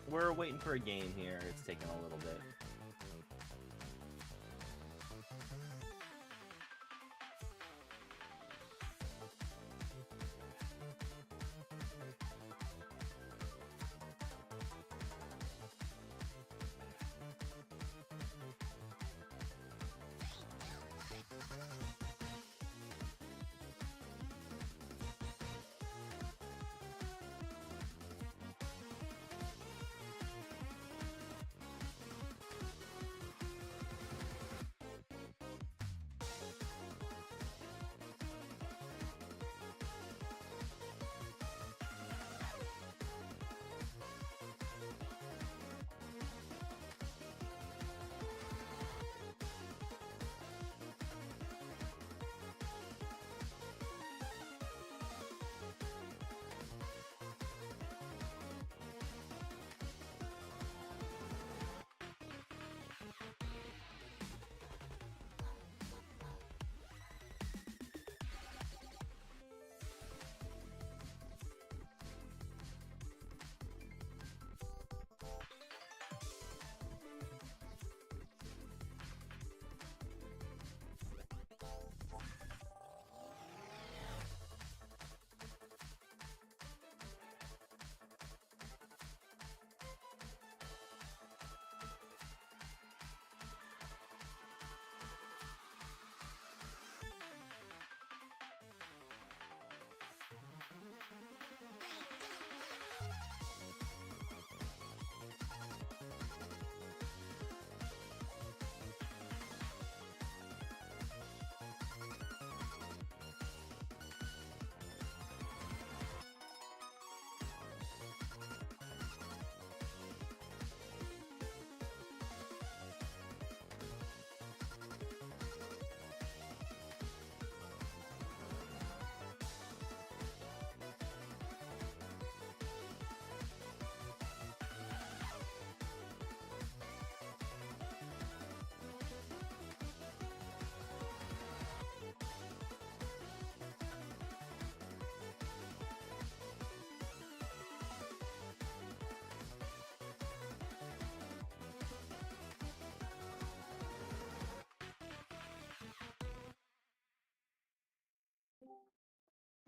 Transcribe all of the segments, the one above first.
We're waiting for a game here. It's taking a little bit.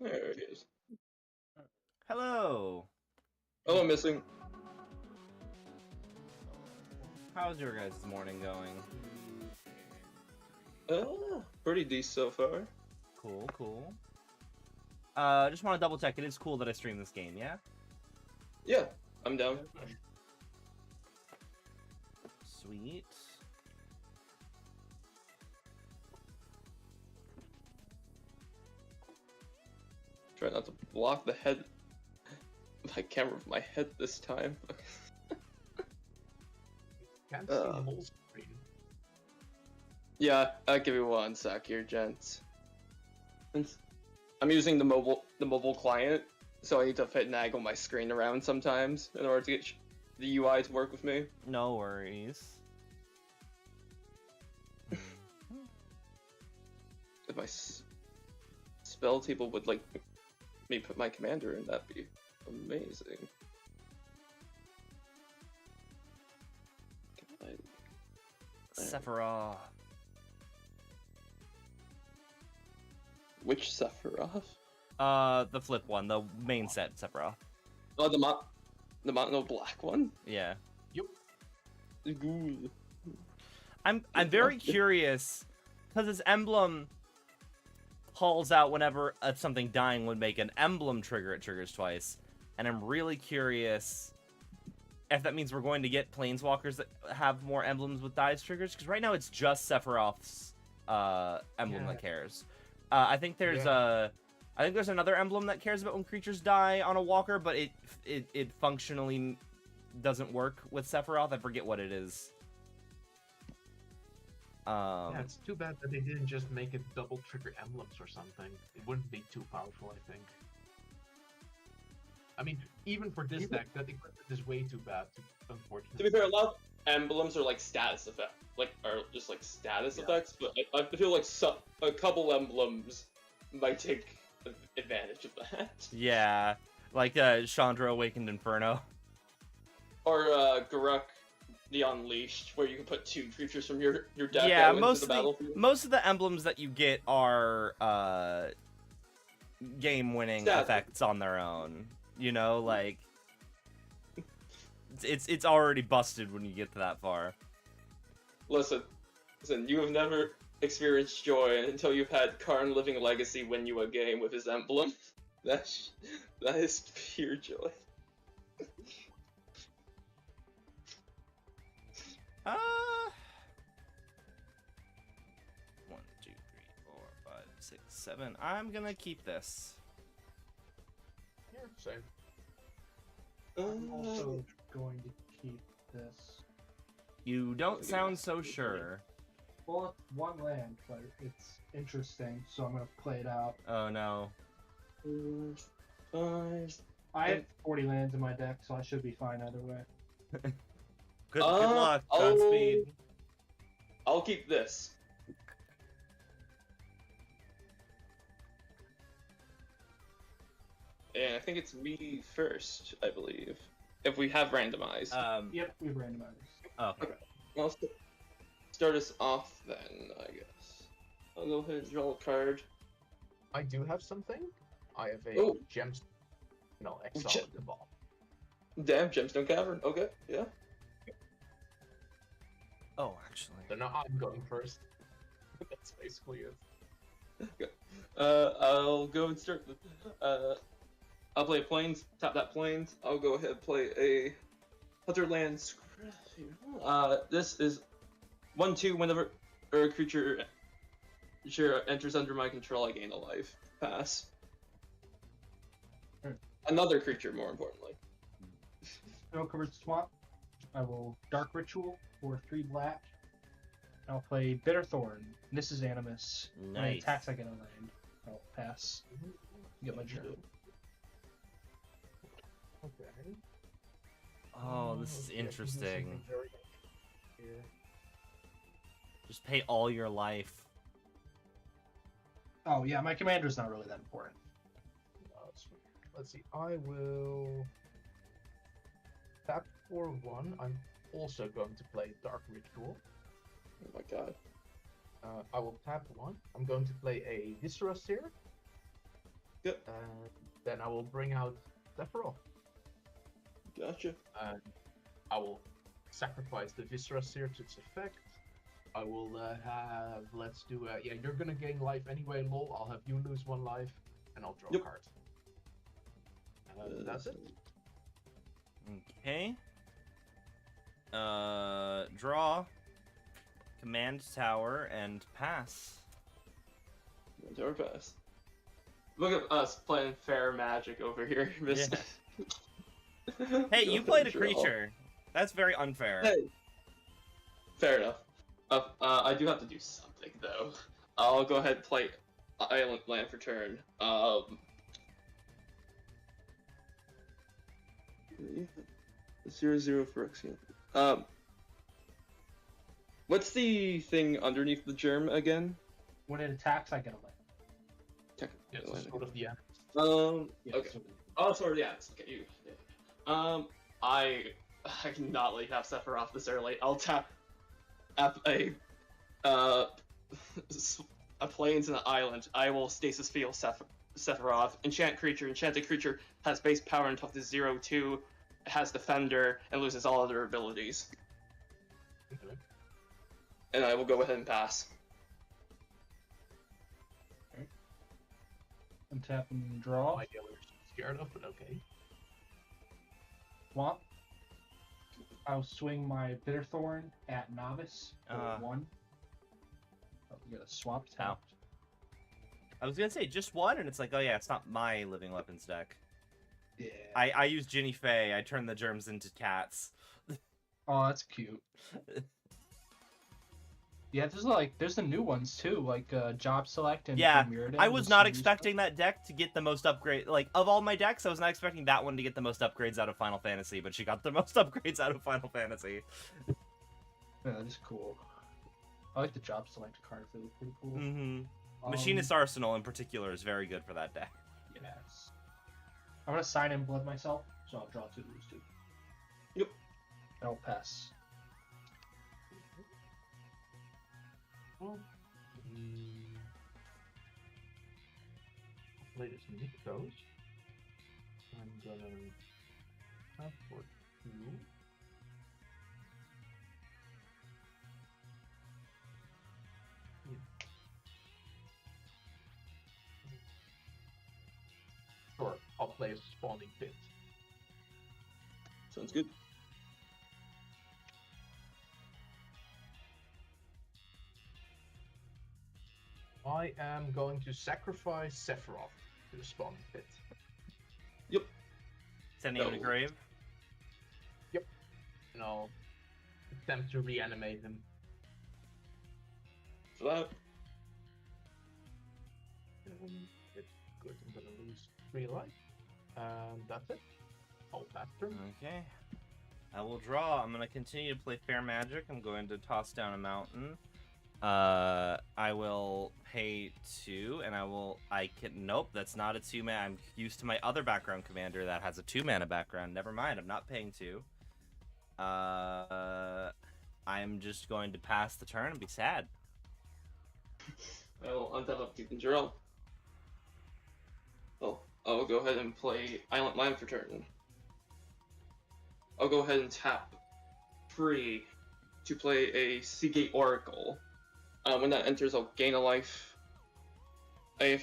There it is. Hello. Oh, I'm missing. How's your guys' morning going? Pretty decent so far. Cool, cool. Just want to double check. It is cool that I stream this game, yeah? Yeah, I'm down. Sweet. Try not to block the head, my camera with my head this time. Can't see the whole screen. Yeah, give me one sec here, gents. I'm using the mobile client, so I need to finagle my screen around sometimes in order to get the UI to work with me. No worries. If my spell table would like me put my commander in, that'd be amazing. Sephiroth. Which Sephiroth? The flip one, the main set Sephiroth. Oh, the mono black one? Yeah. Yep. Ooh. I'm very curious because this emblem calls out whenever something dying would make an emblem trigger. It triggers twice, and I'm really curious if that means we're going to get planeswalkers that have more emblems with dies triggers. Because right now it's just Sephiroth's emblem that cares. I think there's another emblem that cares about when creatures die on a walker, but it functionally doesn't work with Sephiroth. I forget what it is. Yeah, it's too bad that they didn't just make it double trigger emblems or something. It wouldn't be too powerful, I think. I mean, even for this deck, that equipment is way too bad, unfortunately. To be fair, a lot of emblems are like status effect, are just like status effects, but I feel like a couple emblems might take advantage of that. Yeah, like Chandra Awakened Inferno. or Garuk the Unleashed, where you can put 2 creatures from your deck Yeah, out into the battlefield. most of the emblems that you get are game-winning effects on their own. You know, like it's already busted when you get to that far. Listen, you have never experienced joy until you've had Karn Living Legacy win you a game with his emblem. That is pure joy. Uh, 1, 2, 3, 4, 5, 6, 7. I'm gonna keep this. Yeah, same. I'm also going to keep this. You don't sound so sure. Well, it's 1 land, but it's interesting, so I'm gonna play it out. Oh no. 5. I have 40 lands in my deck, so I should be fine either way. Good luck, Godspeed. I'll keep this. And I think it's me first, I believe. If we have randomized. Yep, we've randomized. Oh. Okay. I'll start us off then, I guess. I'll go ahead and draw a card. I do have something. I have a gemstone. No, exile the ball. Damn, Gemstone Cavern. Okay, yeah. Oh, actually. So now I'm going first. That's basically it. I'll go and start with, I'll play Plains, tap that Plains. I'll go ahead and play a Hunterland. This is 1/2. Whenever a creature enters under my control, I gain a life. Pass. Another creature, more importantly. No covered swamp. I will Dark Ritual for 3 black. I'll play Bitterthorn. This is Animus. When it Nice. attacks, I get a land. I'll pass. Get my turn. Okay. Oh, this is Okay, I can do interesting. something very here. Just pay all your life. Oh yeah, my commander's not really that important. Sweet. Let's see. I will tap for 1. I'm also going to play Dark Ritual. Oh my god. I will tap 1. I'm going to play a Viscera Seer. Yep. And then I will bring out Sephiroth. Gotcha. And I will sacrifice the Viscera Seer to its effect. I will have, let's do yeah, you're gonna gain life anyway, lol. I'll have you lose 1 life, and I'll draw a card. That's it. Okay. Draw. Command tower and pass. Tower pass. Look at us playing fair magic over here, Miss. Hey, you played a creature. That's very unfair. Hey. Fair enough. I do have to do something though. I'll go ahead and play Island Land for turn. 0/0 for Exian. What's the thing underneath the germ again? When it attacks, I get a land. Yeah, it's sort of the end. Yeah, Okay. so- Oh, sorry, yeah. Okay, you. Yeah. I cannot let you have Sephiroth this early. I'll tap a plains and an island. I will stasis field Sephiroth. Enchanted creature has base power and toughness 0/2, has defender, and loses all other abilities. Okay. And I will go ahead and pass. Untap and draw. My dealer is scared of, but okay. Swamp. I'll swing my Bitterthorn at Novice for 1. Oh, we got a swamp tapped. I was gonna say just 1, and it's like, oh yeah, it's not my living weapons deck. Yeah. I use Ginny Fey. I turn the germs into cats. Oh, that's cute. Yeah, there's the new ones too, like Job Select and Yeah, Mirrodin. I was not expecting that deck to get the most upgrade. Like, of all my decks, I was not expecting that one to get the most upgrades out of Final Fantasy, but she got the most upgrades out of Final Fantasy. Yeah, that is cool. I like the Job Select cards. They look pretty cool. Mm-hmm. Machinist Arsenal, in particular, is very good for that deck. Yes. I'm gonna sign in blood myself, so I'll draw 2, lose 2. Yep. I'll pass. Well, play this mythos. I'm gonna have for 2. Sure, I'll play a spawning pit. Sounds good. I am going to sacrifice Sephiroth to the spawning pit. Yep. Sending him to No. grave. And I'll attempt to reanimate him. For that. It's good. I'm gonna lose 3 life. That's it. I'll pass turn. Okay. I will draw. I'm going to continue to play Fair Magic. I'm going to toss down a mountain. I will pay 2, and nope, that's not a 2-mana. I'm used to my other background commander that has a 2-mana background. Never mind, I'm not paying 2. I'm just going to pass the turn and be sad. I will untap up Keep and Jarrell. Oh, I'll go ahead and play Island Land for turn. I'll go ahead and tap free to play a Seagate Oracle. When that enters, I'll gain a life. And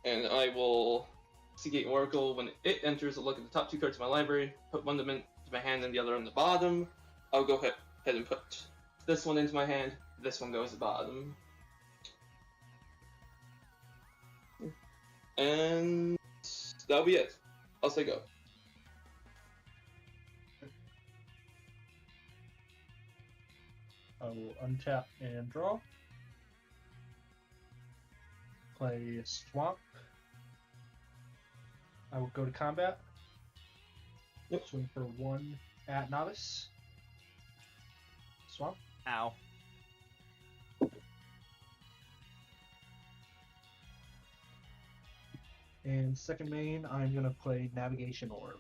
I will Seagate Oracle. When it enters, I'll look at the top 2 cards of my library, put one of them into my hand and the other on the bottom. I'll go ahead and put this one into my hand. This one goes at the bottom. And that'll be it. I'll say go. I will untap and draw. Play Swamp. I will go to combat. Yep. Swing for 1 at Novice. Swamp. Ow. And second main, I'm going to play Navigation Orb.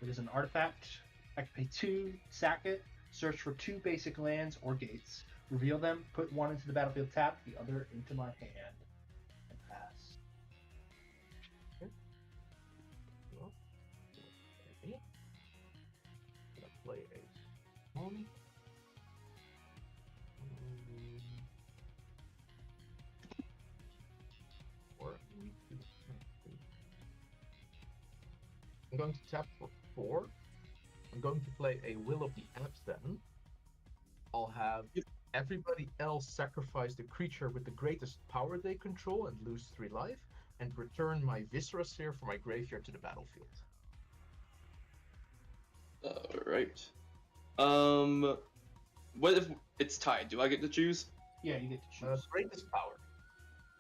It is an artifact. I can pay 2, sack it, search for 2 basic lands or gates, reveal them, put 1 into the battlefield tapped, the other into my hand, and pass. Well, okay. I'm gonna play a one. Or I'm going to tap for 4. I'm going to play a Will of the Apps then. I'll have everybody else sacrifice the creature with the greatest power they control and lose 3 life, and return my Viscera Sphere from my graveyard to the battlefield. Alright. What if it's tied? Do I get to choose? Yeah, you get to choose. Greatest power.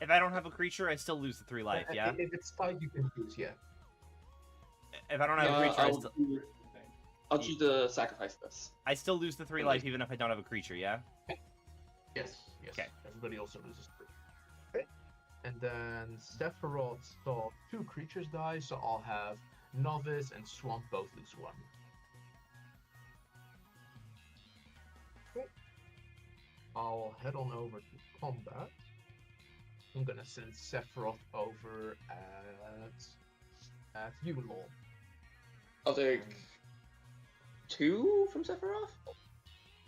If I don't have a creature, I still lose the 3 life, yeah? If it's tied, you can choose, yeah. If I don't have a creature, I'll choose to sacrifice this. I still lose the 3 life even if I don't have a creature, yeah? Yes. Okay. Everybody also loses 3. Okay. And then Sephiroth saw 2 creatures die, so I'll have Novice and Swamp both lose 1. Okay. I'll head on over to combat. I'm gonna send Sephiroth over at Yulol. I'll take 2 from Sephiroth?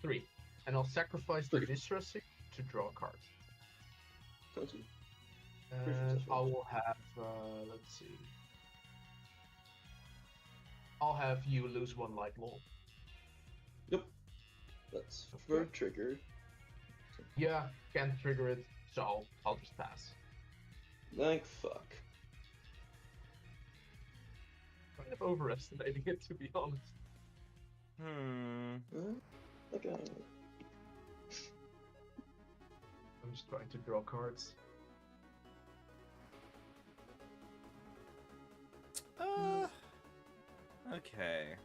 3. And I'll sacrifice the Viscera Sphere to draw a card. Sounds good. And I will have, let's see. I'll have you lose 1 life, lol. Yep. That's for trigger. Yeah, can't trigger it, so I'll just pass. Like fuck. Kind of overestimating it, to be honest. Okay. I'm just trying to draw cards. Okay.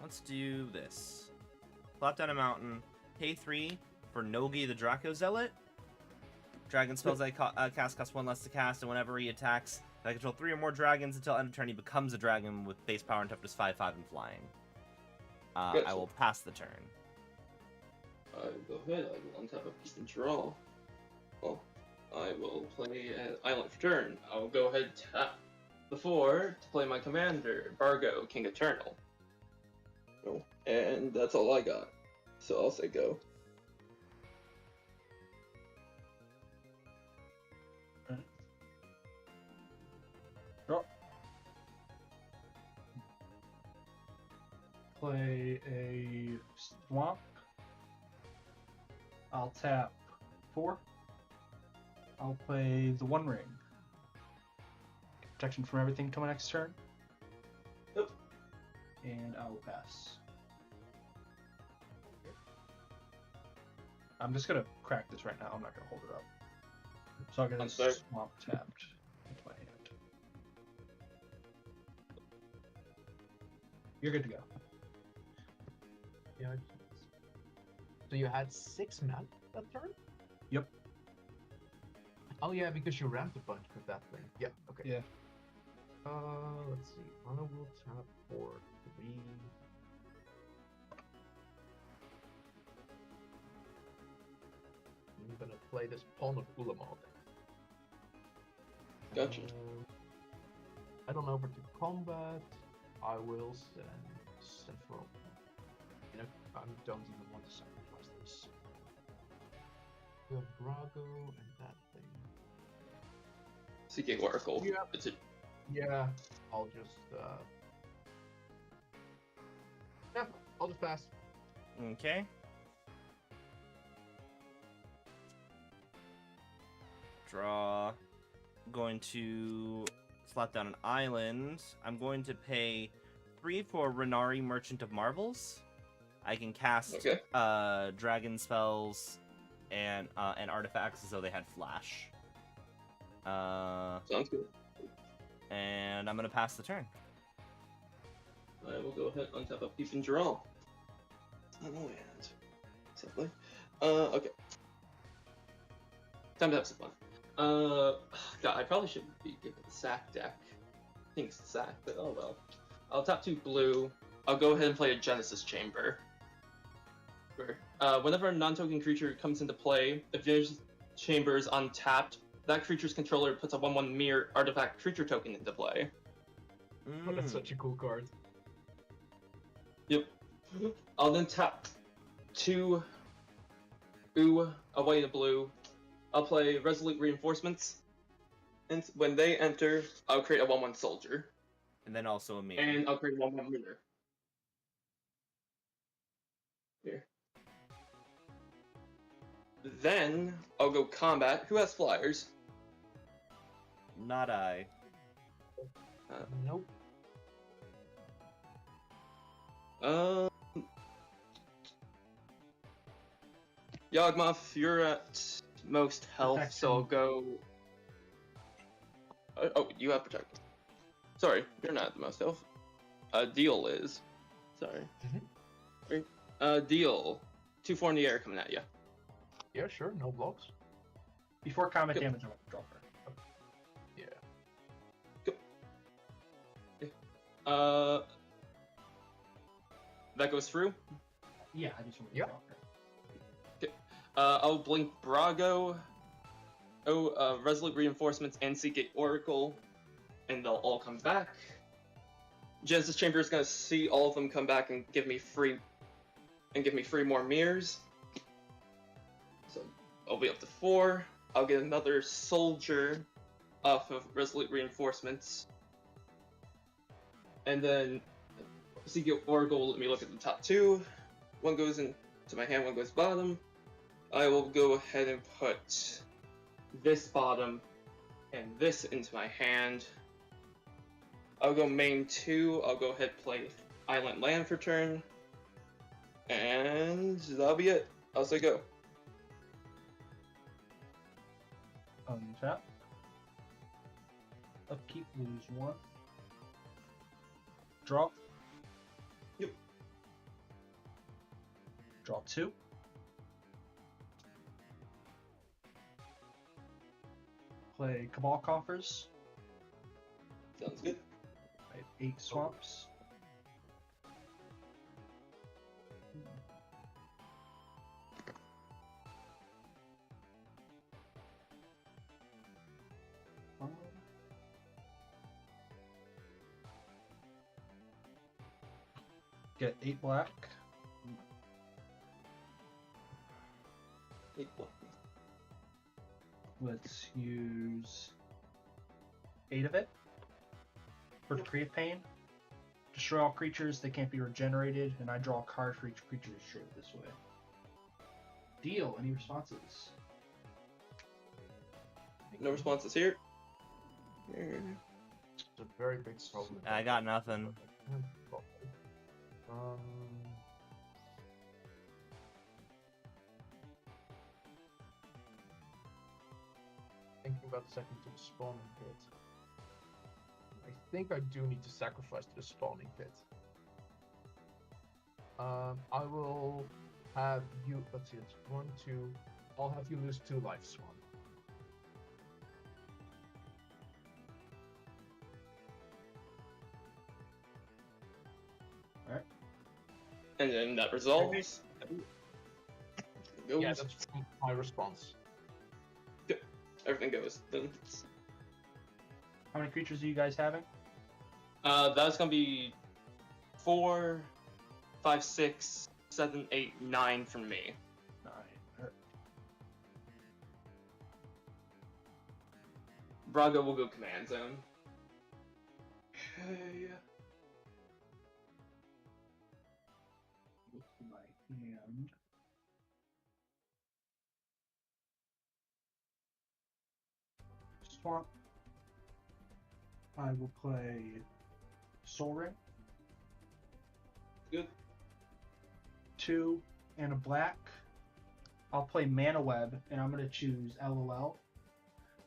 Let's do this. Plop down a mountain. Pay 3 for Nogi the Draco Zealot. Dragon spells I cast cost 1 less to cast, and whenever he attacks, If I control 3 or more dragons until end of turn, he becomes a dragon with base power and toughness 5/5 and flying. I Gotcha. will pass the turn. Go ahead. I will untap a piece and draw. Well, I will play an island for turn. I'll go ahead and tap the 4 to play my commander, Bargo, King Eternal. Oh, and that's all I got. So I'll say go. Draw. Play a swamp. I'll tap 4. I'll play the One Ring. Protection from everything till my next turn. Yep. And I will pass. I'm just gonna crack this right now. I'm not gonna hold it up. So I'll get a I'm sorry. swamp tapped into my hand. You're good to go. Yeah. So you had 6 mana that turn? Yep. Oh yeah, because you ramped a bunch with that thing. Yeah, okay. Yeah. Let's see. I will tap for 3. I'm gonna play this Pawn of Ulamog. Gotcha. Head on over to combat. I will send several. You know, I don't even want to sacrifice this. We have Brago and that thing. Seeking Oracle. Yeah. It's a Yeah, I'll just yeah, I'll just pass. Okay. Draw. I'm going to slap down an island. I'm going to pay 3 for Renari, Merchant of Marvels. I can cast Okay. dragon spells and artifacts as though they had flash. Sounds good. And I'm gonna pass the turn. I will go ahead and untap a peep and draw. On the land. Sadly. Okay. Time to have some fun. God, I probably should be good with the sack deck. I think it's the sack, but oh well. I'll tap 2 blue. I'll go ahead and play a Genesis Chamber. Whenever a non-token creature comes into play, if Genesis Chamber is untapped, that creature's controller puts a 1/1 mirror artifact creature token into play. Oh, that's such a cool card. Yep. I'll then tap 2 a white and a blue. I'll play Resolute Reinforcements. And when they enter, I'll create a 1/1 soldier. And then also a mirror. And I'll create a 1/1 mirror. Here. Then I'll go combat. Who has flyers? Not I. Nope. Yawgmoth, you're at most health, so I'll go. Oh, you have protection. Sorry, you're not at the most health. Deal is. Sorry. Deal. 2/4 in the air coming at you. Yeah, sure, no blocks. Before combat Yep. damage, I'm gonna draw card. Yeah. That goes through. Yeah, I just want to Yep. draw card. I'll blink Brago. Resolute Reinforcements and Seagate Oracle, and they'll all come back. Genesis Chamber is gonna see all of them come back and give me free more mirrors. So I'll be up to 4. I'll get another soldier off of Resolute Reinforcements. And then Seagate Oracle will let me look at the top 2. One goes into my hand, one goes bottom. I will go ahead and put this bottom and this into my hand. I'll go main 2. I'll go ahead and play Island Land for turn. And that'll be it. I'll say go. Untap. Upkeep, lose 1. Draw. Yep. Draw 2. Play Cabal Coffers. 8 swamps. Get 8 black. 8 black. Let's use 8 of it for Create Pain. Destroy all creatures that can't be regenerated, and I draw a card for each creature destroyed this way. Deal. Any responses? No responses here. It's a very big problem. I got nothing. Thinking about the second to the spawning pit. I think I do need to sacrifice to the spawning pit. I will have you. Let's see. It's 1, 2. I'll have you lose 2 life, Swan. And then that resolves. Goes. Yeah, that's my response. Everything goes. Then How many creatures are you guys having? that's gonna be 4, 5, 6, 7, 8, 9 from me. 9. Braga will go command zone. Okay. Look to my hand. Swamp. I will play Soul Ring. Good. 2 and a black. I'll play Mana Web, and I'm going to choose LOL.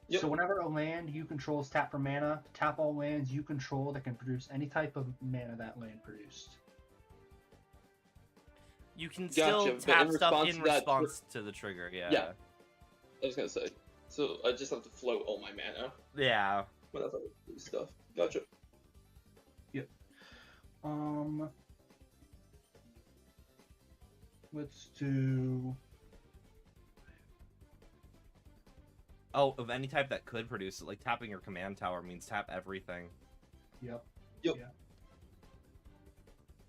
Yep. So whenever a land you control is tapped for mana, tap all lands you control that can produce any type of mana that land produced. You can Gotcha, still but tap in stuff response in to that- response to the trigger. Yeah. Yeah. I was gonna say. So I just have to float all my mana Yeah. whenever I do stuff. Gotcha. Let's do. Oh, of any type that could produce it, like tapping your command tower means tap everything. Yep. Yep. Yeah.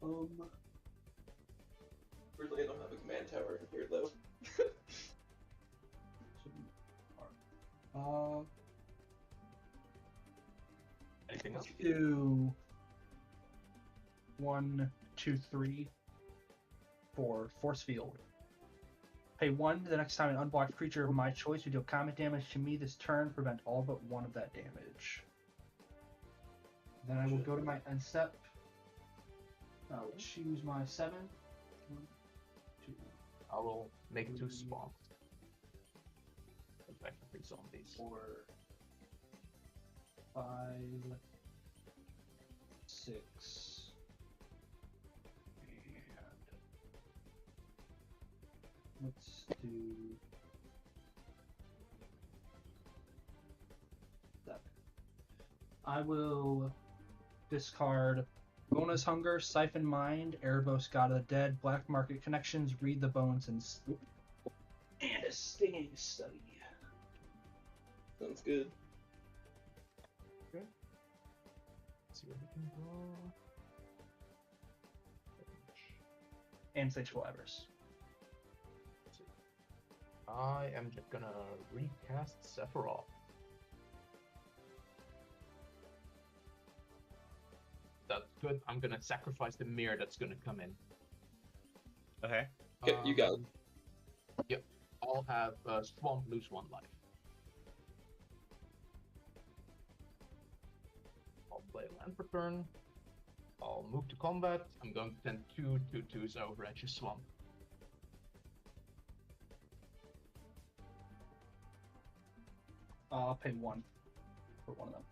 Weirdly, I don't have a command tower here though. Anything else? Let's do 1, 2, 3 for Force Field. Pay 1 the next time an unblocked creature of my choice who deal combat damage to me this turn, prevent all but 1 of that damage. Then I will go to my end step. I will choose my 7. 1, 2, I will make 2 spawns. Effectively zombies. 4, 5, 6, and let's do 7. I will discard Bonus Hunger, Siphon Mind, Erebos God of the Dead, Black Market Connections, Read the Bones, and a Stinging Study. Sounds good. Let's see what we can draw. And Sexual Avarice. I am just gonna recast Sephiroth. That's good. I'm gonna sacrifice the mirror that's gonna come in. Okay. Okay, you got it. Yep. I'll have Swamp lose 1 life. I'll play land for turn. I'll move to combat. I'm going to send 2 2/2s over at your swamp. I'll pay 1 for 1 of them.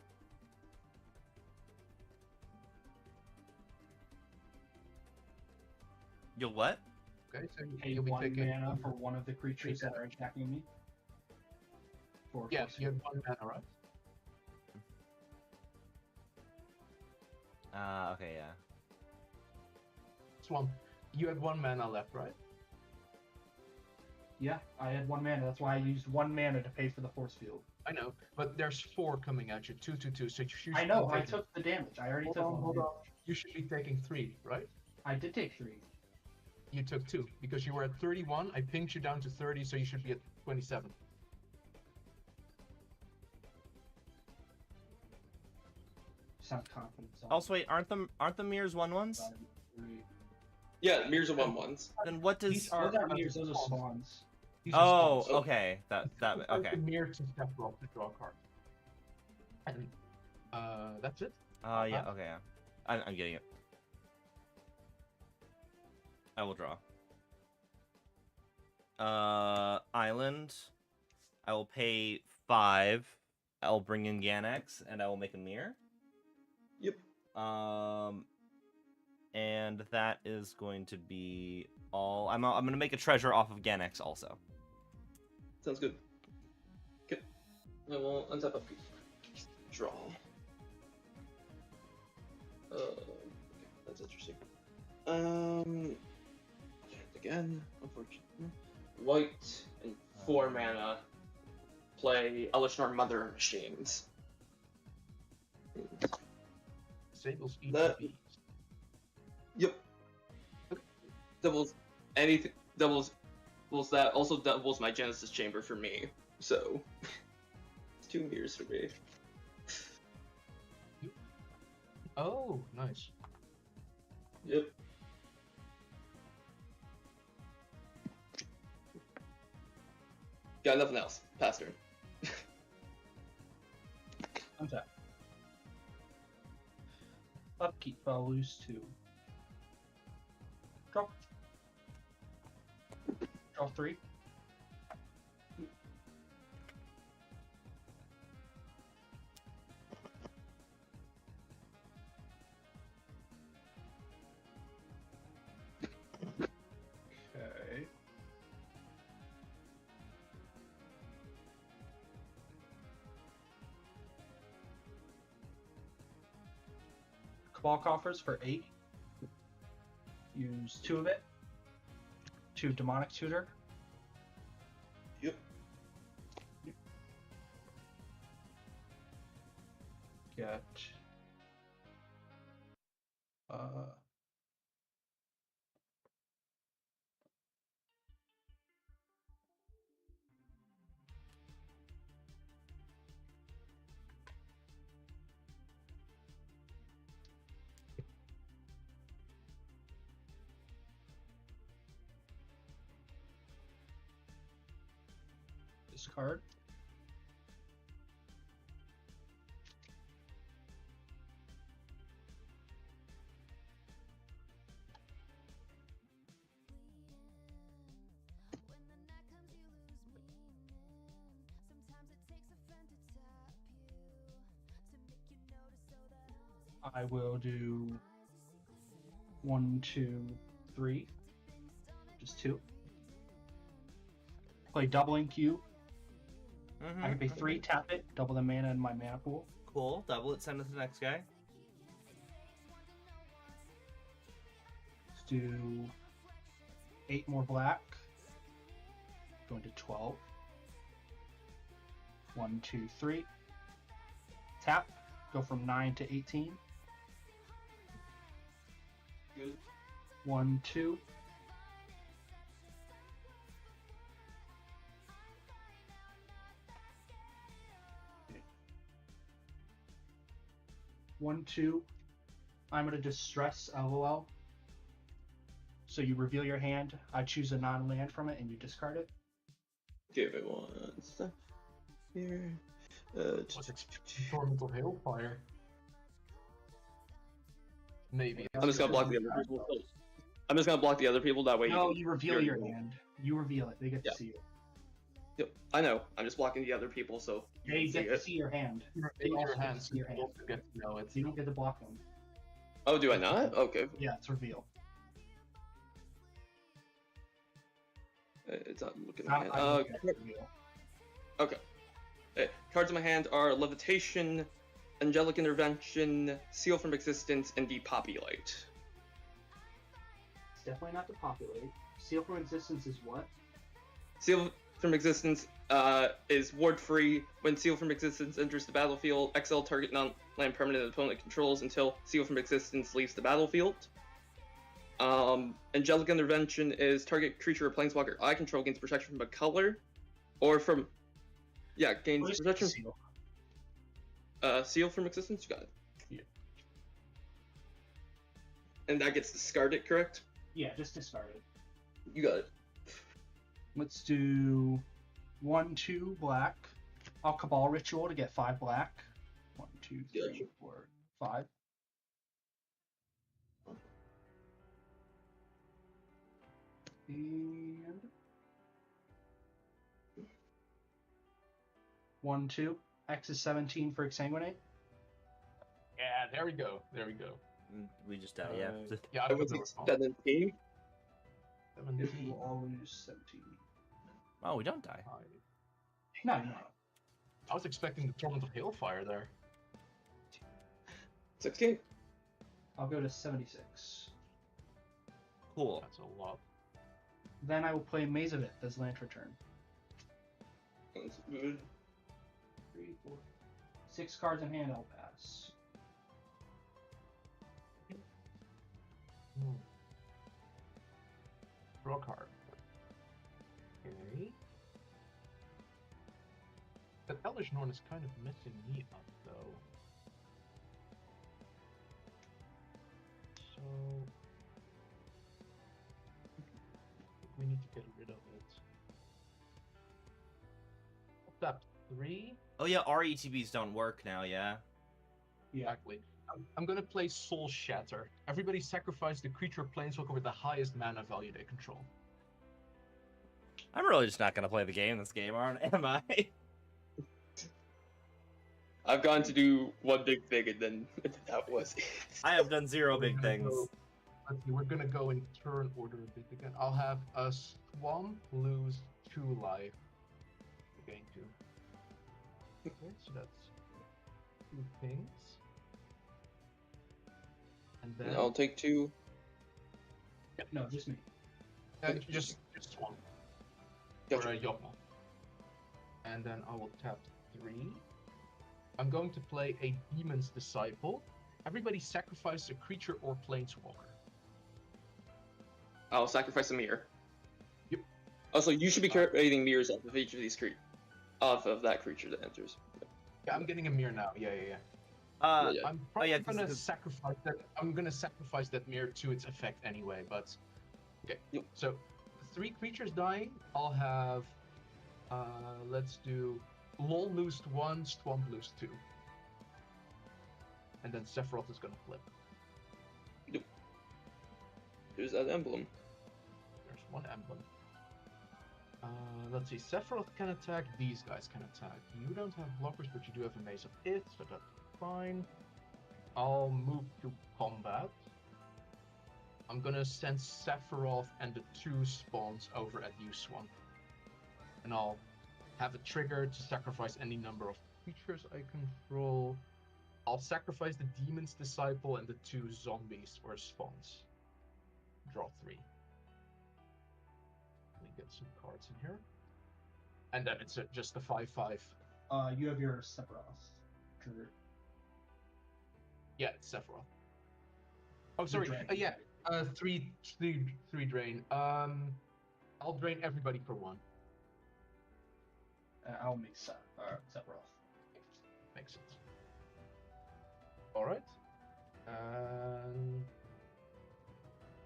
You'll what? Okay, so Pay you'll be 1 taking. mana for 1 of the creatures that are attacking me. For Yeah, Force you have Field. 1 mana, right? Okay, yeah. Swamp, you had 1 mana left, right? Yeah, I had 1 mana. That's why I used 1 mana to pay for the force field. I know, but there's 4 coming at you, 2, 2, 2. So you should I know. be I taking... took the damage. I already Hold took on, one. hold on. You should be taking 3, right? I did take 3. You took 2 because you were at 31. I pinged you down to 30, so you should be at 27. Sound confident. So Also, wait, aren't the mirrors 1/1s? Yeah, mirrors are 1/1s. Then what does? Those aren't mirrors. Those are spawns. These are Oh, spawns. okay. That Take okay. the mirror to step off to draw a card. And that's it. Yeah. Okay. Yeah. I'm getting it. I will draw. Island. I will pay 5. I'll bring in Ganex, and I will make a mirror. Yep. And that is going to be all. I'm gonna make a treasure off of Ganex also. Sounds good. Okay. I will untap a draw. Okay, that's interesting. Again, unfortunately. White and 4 mana. Play Elishnar Mother Machines. Disables That- ETB. Yep. Doubles anything. Doubles that. Also doubles my Genesis Chamber for me. So it's 2 mirrors for me. Oh, nice. Yep. Got nothing else. Pass turn. Untap. Upkeep. I'll lose 2. Draw. Draw 3. Okay. Cabal coffers for 8. Use 2 of it. 2 demonic tutor. Yep. Get discard. I will do 1, 2, 3. Just 2. Play doubling Q. I can pay 3, tap it, double the mana in my mana pool. Cool. Double it. Send it to the next guy. Let's do 8 more black. Going to 12. 1, 2, 3. Tap. Go from 9 to 18. Good. 1, 2. One, 2. I'm gonna distress LOL. So you reveal your hand. I choose a non-land from it, and you discard it. Give it 1 step here. Was it Tormental Hailfire? Maybe. I'm just gonna block the other people. I'm just gonna block the other people. That way. No, can you reveal hear your me. hand. You reveal it. They get Yeah. to see it. Yep. I know. I'm just blocking the other people, so They can get see to it. see your hand. You They reveal also your get to hands, see your you hand. also get to know it. You don't get to block them. Oh, do I not? Okay. Yeah, it's reveal. It's not looking Not, at I look at reveal. Okay. Cards in my hand are Levitation, Angelic Intervention, Seal from Existence, and Depopulate. It's definitely not to populate. Seal from existence is what? Seal from Existence is ward free. When Seal from Existence enters the battlefield, exile target non-land permanent opponent controls until Seal from Existence leaves the battlefield. Angelic Intervention is target creature or planeswalker I control gains protection from a color, or from gains What is protection. seal? Seal from Existence, you got it. Yeah. And that gets discarded, correct? Yeah, just discard it. You got it. Let's do 1/2 black. I'll Cabal Ritual to get 5 black. 1, 2, 3, Gotcha. 4, 5. And 1, 2. X is 17 for Exsanguinate. Yeah, there we go. There we go. We just died, yeah. Yeah, I would take 17. 17. We'll all lose 17. Oh, we don't die. No, no. I was expecting the Torment of Hailfire there. 16. I'll go to 76. Cool. That's a lot. Then I will play Maze of It as land return. That's good. 3, 4. 6 cards in hand, I'll pass. Draw card. Okay. That Elvish Norn is kind of messing me up, though. So... we need to get rid of it. Tap 3. Oh yeah, RETBs don't work now, yeah. Yeah. Exactly. I'm gonna play Soul Shatter. Everybody sacrifice the creature planeswalker with the highest mana value they control. I'm really just not gonna play the game this game, am I? I've gone to do one big thing and then that was it. I have done 0 big things. Let's see, we're gonna go in turn order a bit again. I'll have a Swamp lose 2 life. Gain 2. Okay, so that's 2 things. And then I'll take 2. No, just me. just Swamp. Gotcha. Or a Yopmal. And then I will tap 3. I'm going to play a Demon's Disciple. Everybody sacrifice a creature or planeswalker. I'll sacrifice a mirror. Yep. Also, you should be creating mirrors off of each of these off of that creature that enters. Yeah, I'm getting a mirror now. Yeah. Yeah. I'm probably yeah, gonna 'cause- sacrifice that. I'm gonna sacrifice that mirror to its effect anyway. But okay. Yep. So 3 creatures dying. I'll have. Let's do. Lol lose 1, Swamp lose 2. And then Sephiroth is gonna flip. Here's that emblem. There's 1 emblem. Let's see. Sephiroth can attack. These guys can attack. You don't have blockers, but you do have a Maze of It, so that's fine. I'll move to combat. I'm gonna send Sephiroth and the 2 spawns over at you, Swamp. And I'll have a trigger to sacrifice any number of creatures I control. I'll sacrifice the Demon's Disciple and the 2 zombies or spawns. Draw 3. Let me get some cards in here. And then it's just a 5/5. You have your Sephiroth trigger. Yeah, it's Sephiroth. Oh, sorry. drain. Yeah. 3 drain. I'll drain everybody for 1. I'll make Sephiroth. Makes sense. All right. And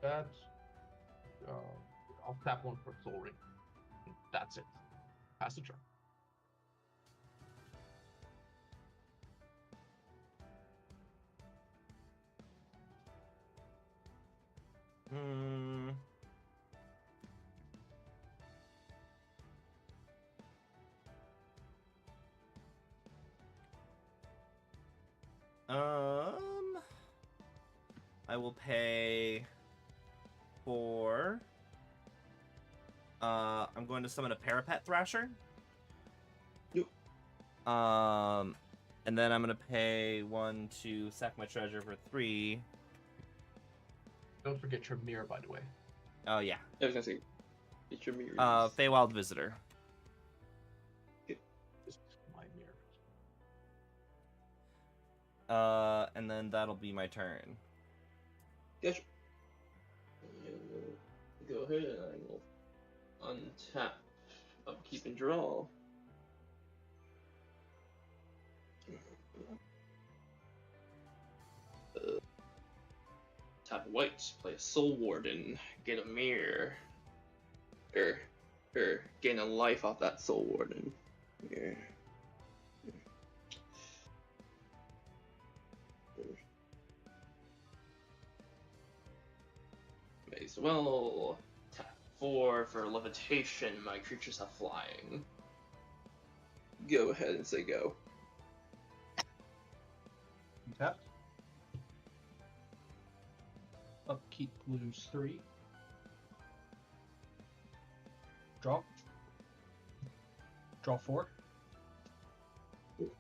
that. I'll tap 1 for Soul Ring. That's it. Pass the turn. Hmm. I will pay for. I'm going to summon a Parapet Thrasher. Yep. And And then I'm gonna pay 1 to sack my treasure for 3. Don't forget your mirror, by the way. Oh yeah. I was gonna say, get your mirrors. Feywild Visitor. This is my mirror. And then that'll be my turn. Gotcha. Go ahead and I will untap, upkeep, and draw. Tap white, play a Soul Warden, get a mirror. Or gain a life off that Soul Warden. Yeah. May as well tap 4 for levitation. My creatures have flying. Go ahead and say go. Tap. Upkeep lose 3. Draw. Draw 4. Oops.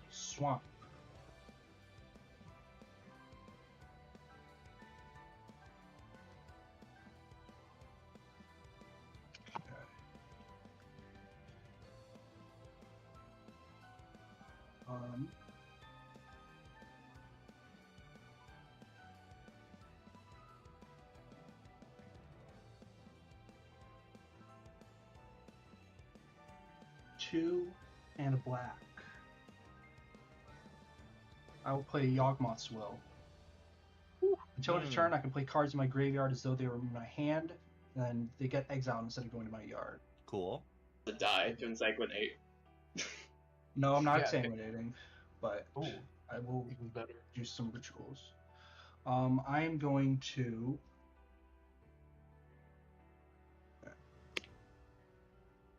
Swamp. Um, two and a black. I will play Yawgmoth's Will. Until end of turn, I can play cards in my graveyard as though they were in my hand, and then they get exiled instead of going to my yard. Cool. The die to encyclinate. No, I'm not Yeah, exsanguinating, but Ooh, I will even better. do some rituals. I am going to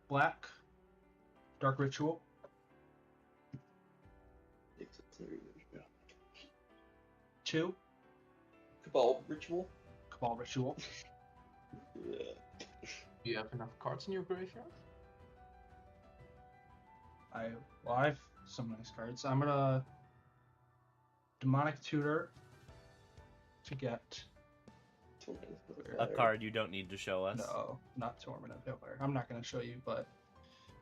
black, dark ritual, 2, Cabal Ritual. cabal ritual, Yeah. Do you have enough cards in your graveyard? I have some nice cards. I'm gonna demonic tutor to get A card you don't need to show us. no, not Torment of Hitler. I'm not gonna show you, but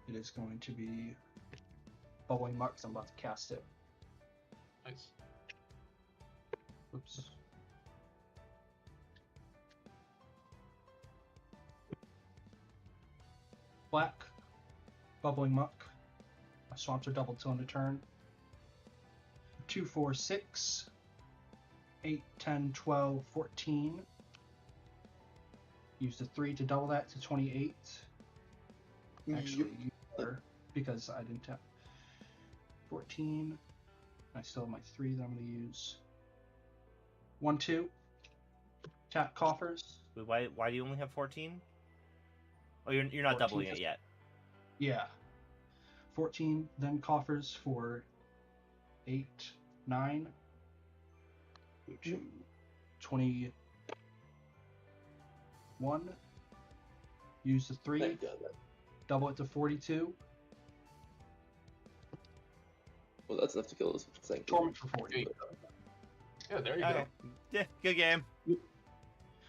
it is going to be bubbling muck 'cause I'm about to cast it. Nice. Oops. Black, bubbling muck. My swamps are doubled till end of turn. 2, 4, 6, 8, 10, 12, 14. Use the 3 to double that to 28. Actually, you are, because I didn't tap 14. I still have my 3 that I'm going to use. 1, 2. Tap coffers. Wait, why do you only have 14? Oh, you're not 14 doubling it yet. Yeah. 14, then coffers for 8, 9, 21. Use the 3, Thank God. double it to 42. Well, that's enough to kill this thing. Torment for 40. Yeah, there you Oh, go. yeah, good game.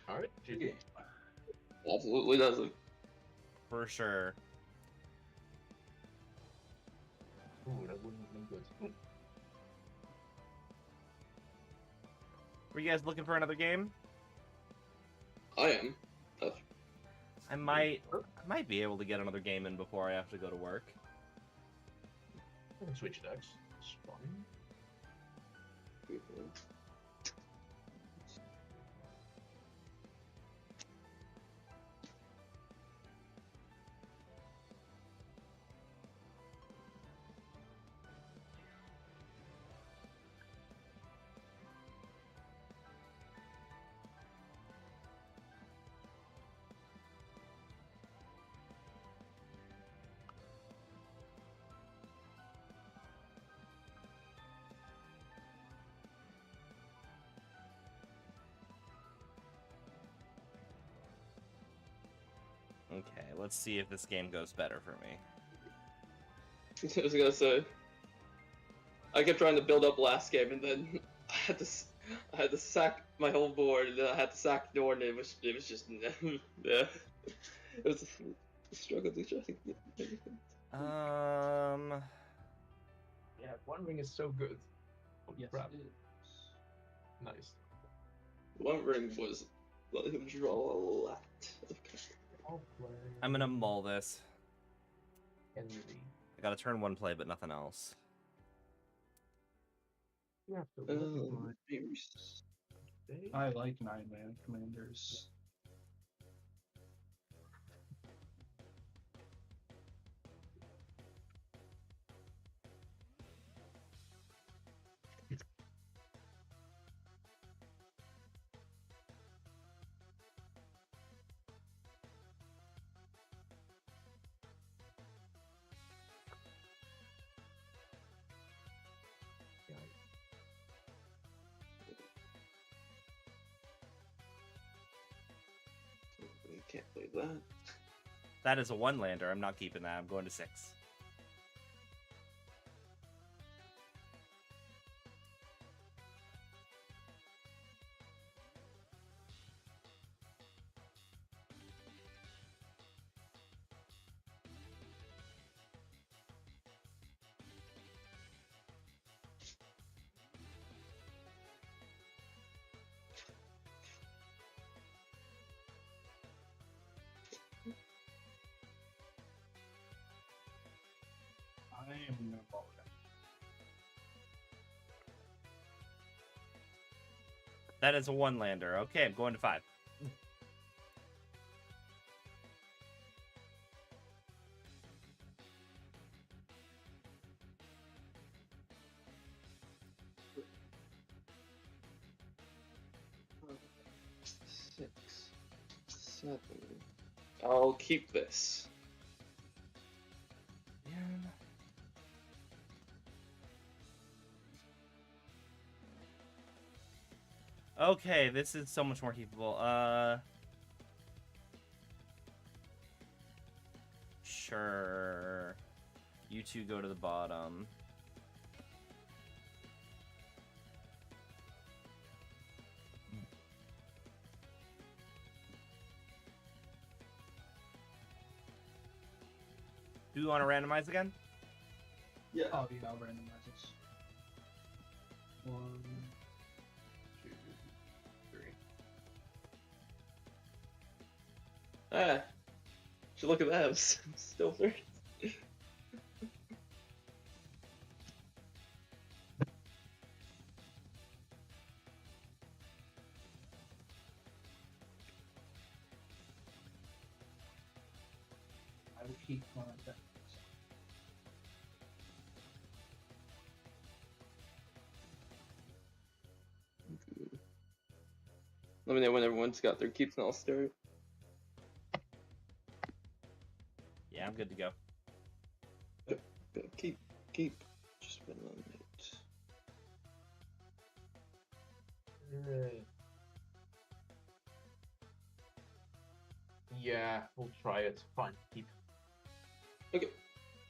All right. Okay. Absolutely doesn't. For sure. Ooh, that wouldn't have been good. Were you guys looking for another game? I am. I might be able to get another game in before I have to go to work. I can switch decks. It's fine. Okay, let's see if this game goes better for me. I was gonna say. I kept trying to build up last game, and then I had to sack my whole board, and then I had to sack Norn, and it was just yeah. It was a struggle to try to get everything. Yeah, One Ring is so good. Holy Yes, crap. it is. Nice. One ring was let him draw a lot. Okay. I'll play I'm gonna mull this. Henry. I got a turn 1 play, but nothing else. You have to recognize Maybe they- I like 9-man commanders. can't play that. That is a 1-lander. I'm not keeping that. I'm going to 6. I am gonna follow that. That is a 1-lander. Okay, I'm going to 5. Six, 7. I'll keep this. Okay, this is so much more keepable. Sure. You two go to the bottom. Do you want to randomize again? Yeah. Oh, yeah, I'll randomize this. 1, 2, 3. Ah. Should look at that. I'm still 3. I will keep my deck. Let me know when everyone's got their keeps and I'll start. Yeah, I'm good to go. Go, keep. Just one minute. Yeah, we'll try it. Fine, keep. Okay.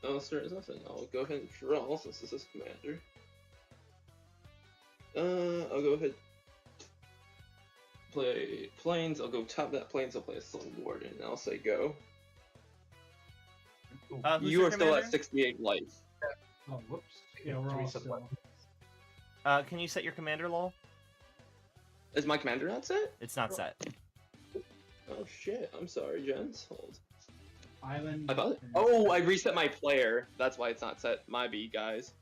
I'll start as nothing. I'll go ahead and draw since this is commander. I'll go ahead. Play planes. I'll go top that planes. I'll play a Soul Warden. And I'll say go. Who's You your are still at commander? 68 life. Oh, whoops. Yeah, we're all Reset still. Can you set your commander, lol? Is my commander not set? It's not set. Oh shit! I'm sorry, gents. Hold. Island. I thought. and- Oh, I reset my player. That's why it's not set. My B, guys.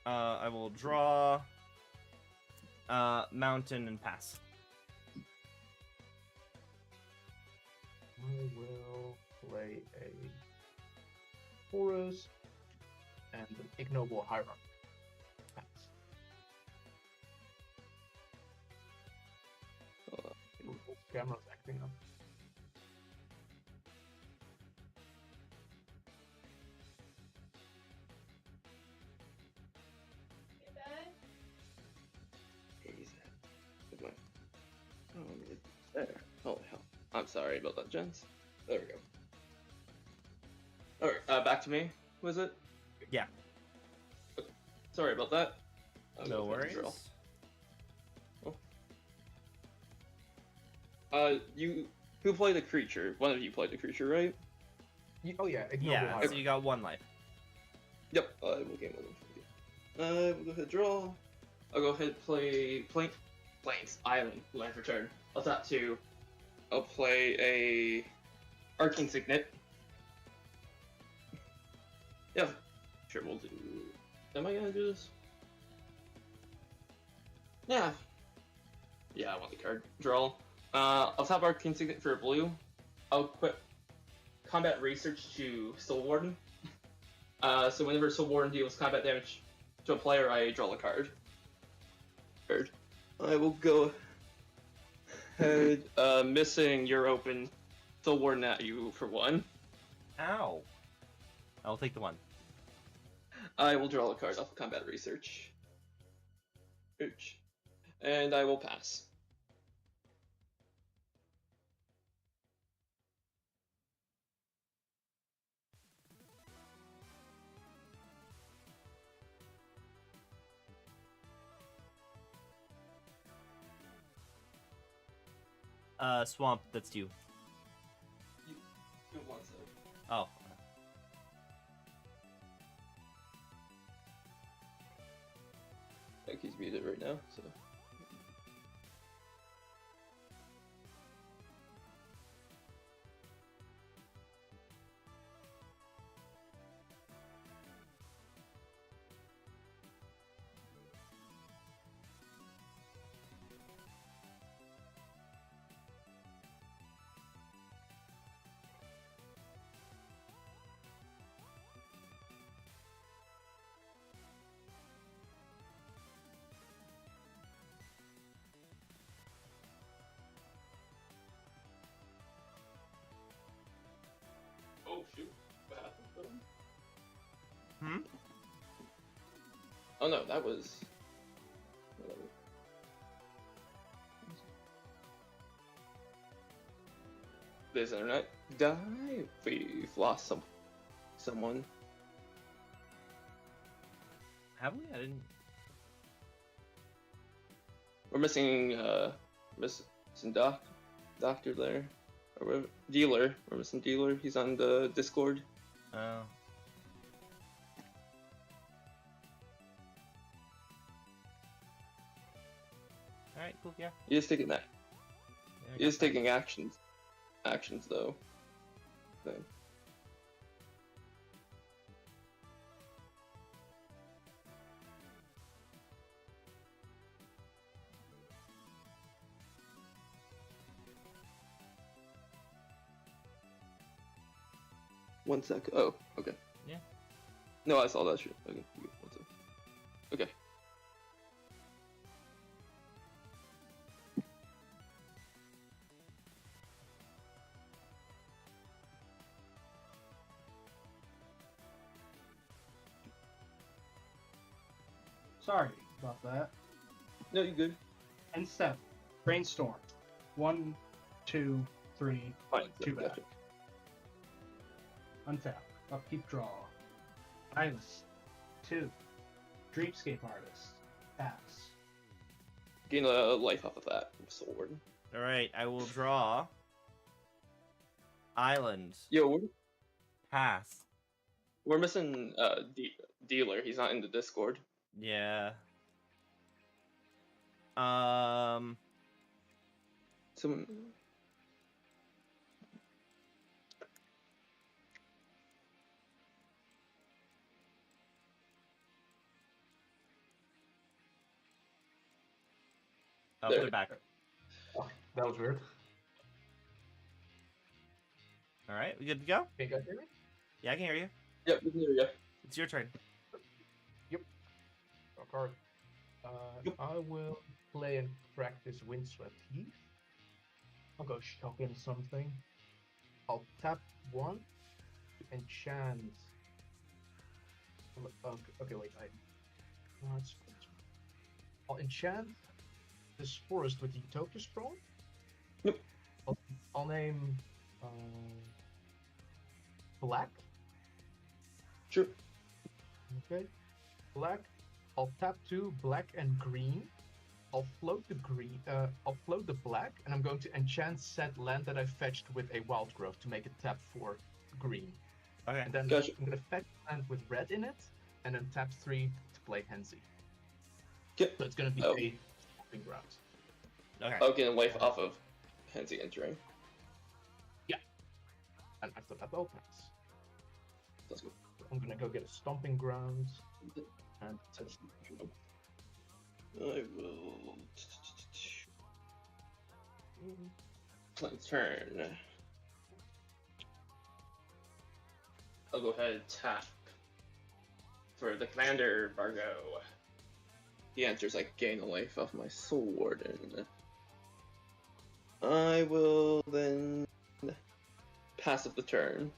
I will draw mountain and pass. I will play a forest and an ignoble hierarch. Pass. Camera's acting up. Where is that? With my. Oh, it's there. Holy hell. I'm sorry about that, gents. There we go. Alright, back to me, was it? Yeah. Okay. Sorry about that. I'll No go ahead and worries. draw. Who played a creature? One of you played a creature, right? Oh yeah, ignoble Yeah, hierarchy. so you got 1 life. Yep, I will game with him. We'll go ahead and draw. I'll go ahead and play Plains Island, land for turn. I'll tap 2. I'll play a Arcane Signet. Yeah, sure, we'll do. Am I gonna do this? Yeah. Yeah, I want the card. Draw. I'll tap Arcane Signet for a blue. I'll quit Combat Research to Soul Warden. So whenever Soul Warden deals combat damage to a player, I draw a card. I will go ahead, missing your open Soul Warden at you for 1. Ow. I'll take the 1. I will draw a card off of Combat Research. Ooch. And I will pass. Swamp, that's you. You want some. Oh. I think he's muted right now, so. Oh shoot! What happened to him? Hmm? Oh no, that was. Whatever. This internet die. We've lost someone. Have we? I didn't. We're missing missing doctor there. Or whatever. Dealer. We're missing dealer. He's on the Discord. Oh. Alright, cool, yeah. He is taking that. Yeah, I He is got that. taking actions though. So. One sec. Oh, okay. Yeah. No, I saw that shit. Okay, good. One sec. Okay. Sorry about that. No, you good. End step. Brainstorm. 1, 2, 3. Fine. Two back. Gotcha. Untap. Upkeep draw. Island. 2. Dreamscape Artist. Pass. Gain a life off of that. Soul Warden. Alright, I will draw. Island. Yo, Pass. we're missing dealer. He's not in the Discord. Yeah. Someone. Oh, There. they're back. That was weird. Alright, we good to go? Can you guys hear me? Yeah, I can hear you. Yep, we can hear you. It's your turn. Draw a card. Yep. I will play and practice Windswept Heath. I'll go shock in something. I'll tap 1 to enchant. Okay, wait. I'll enchant this forest with Utopia Scroll. Yep. I'll I'll name black. Sure. Okay, black. I'll tap 2 black and green. I'll float the green. I'll float the black, and I'm going to enchant said land that I fetched with a wild growth to make it tap 4 green. Okay. And then Gotcha. I'm gonna fetch land with red in it, and then tap 3 to play Hensi. Okay. So it's gonna be Oh. a stomping ground. Okay. I'll get a life off of Hensi entering. And after that, I'll pass. Let's go. I'm gonna go get a stomping ground. And I will. Plane's turn. I'll go ahead and tap for the commander, Bargo. He answers I gain a life off my sword, and I will then pass up the turn.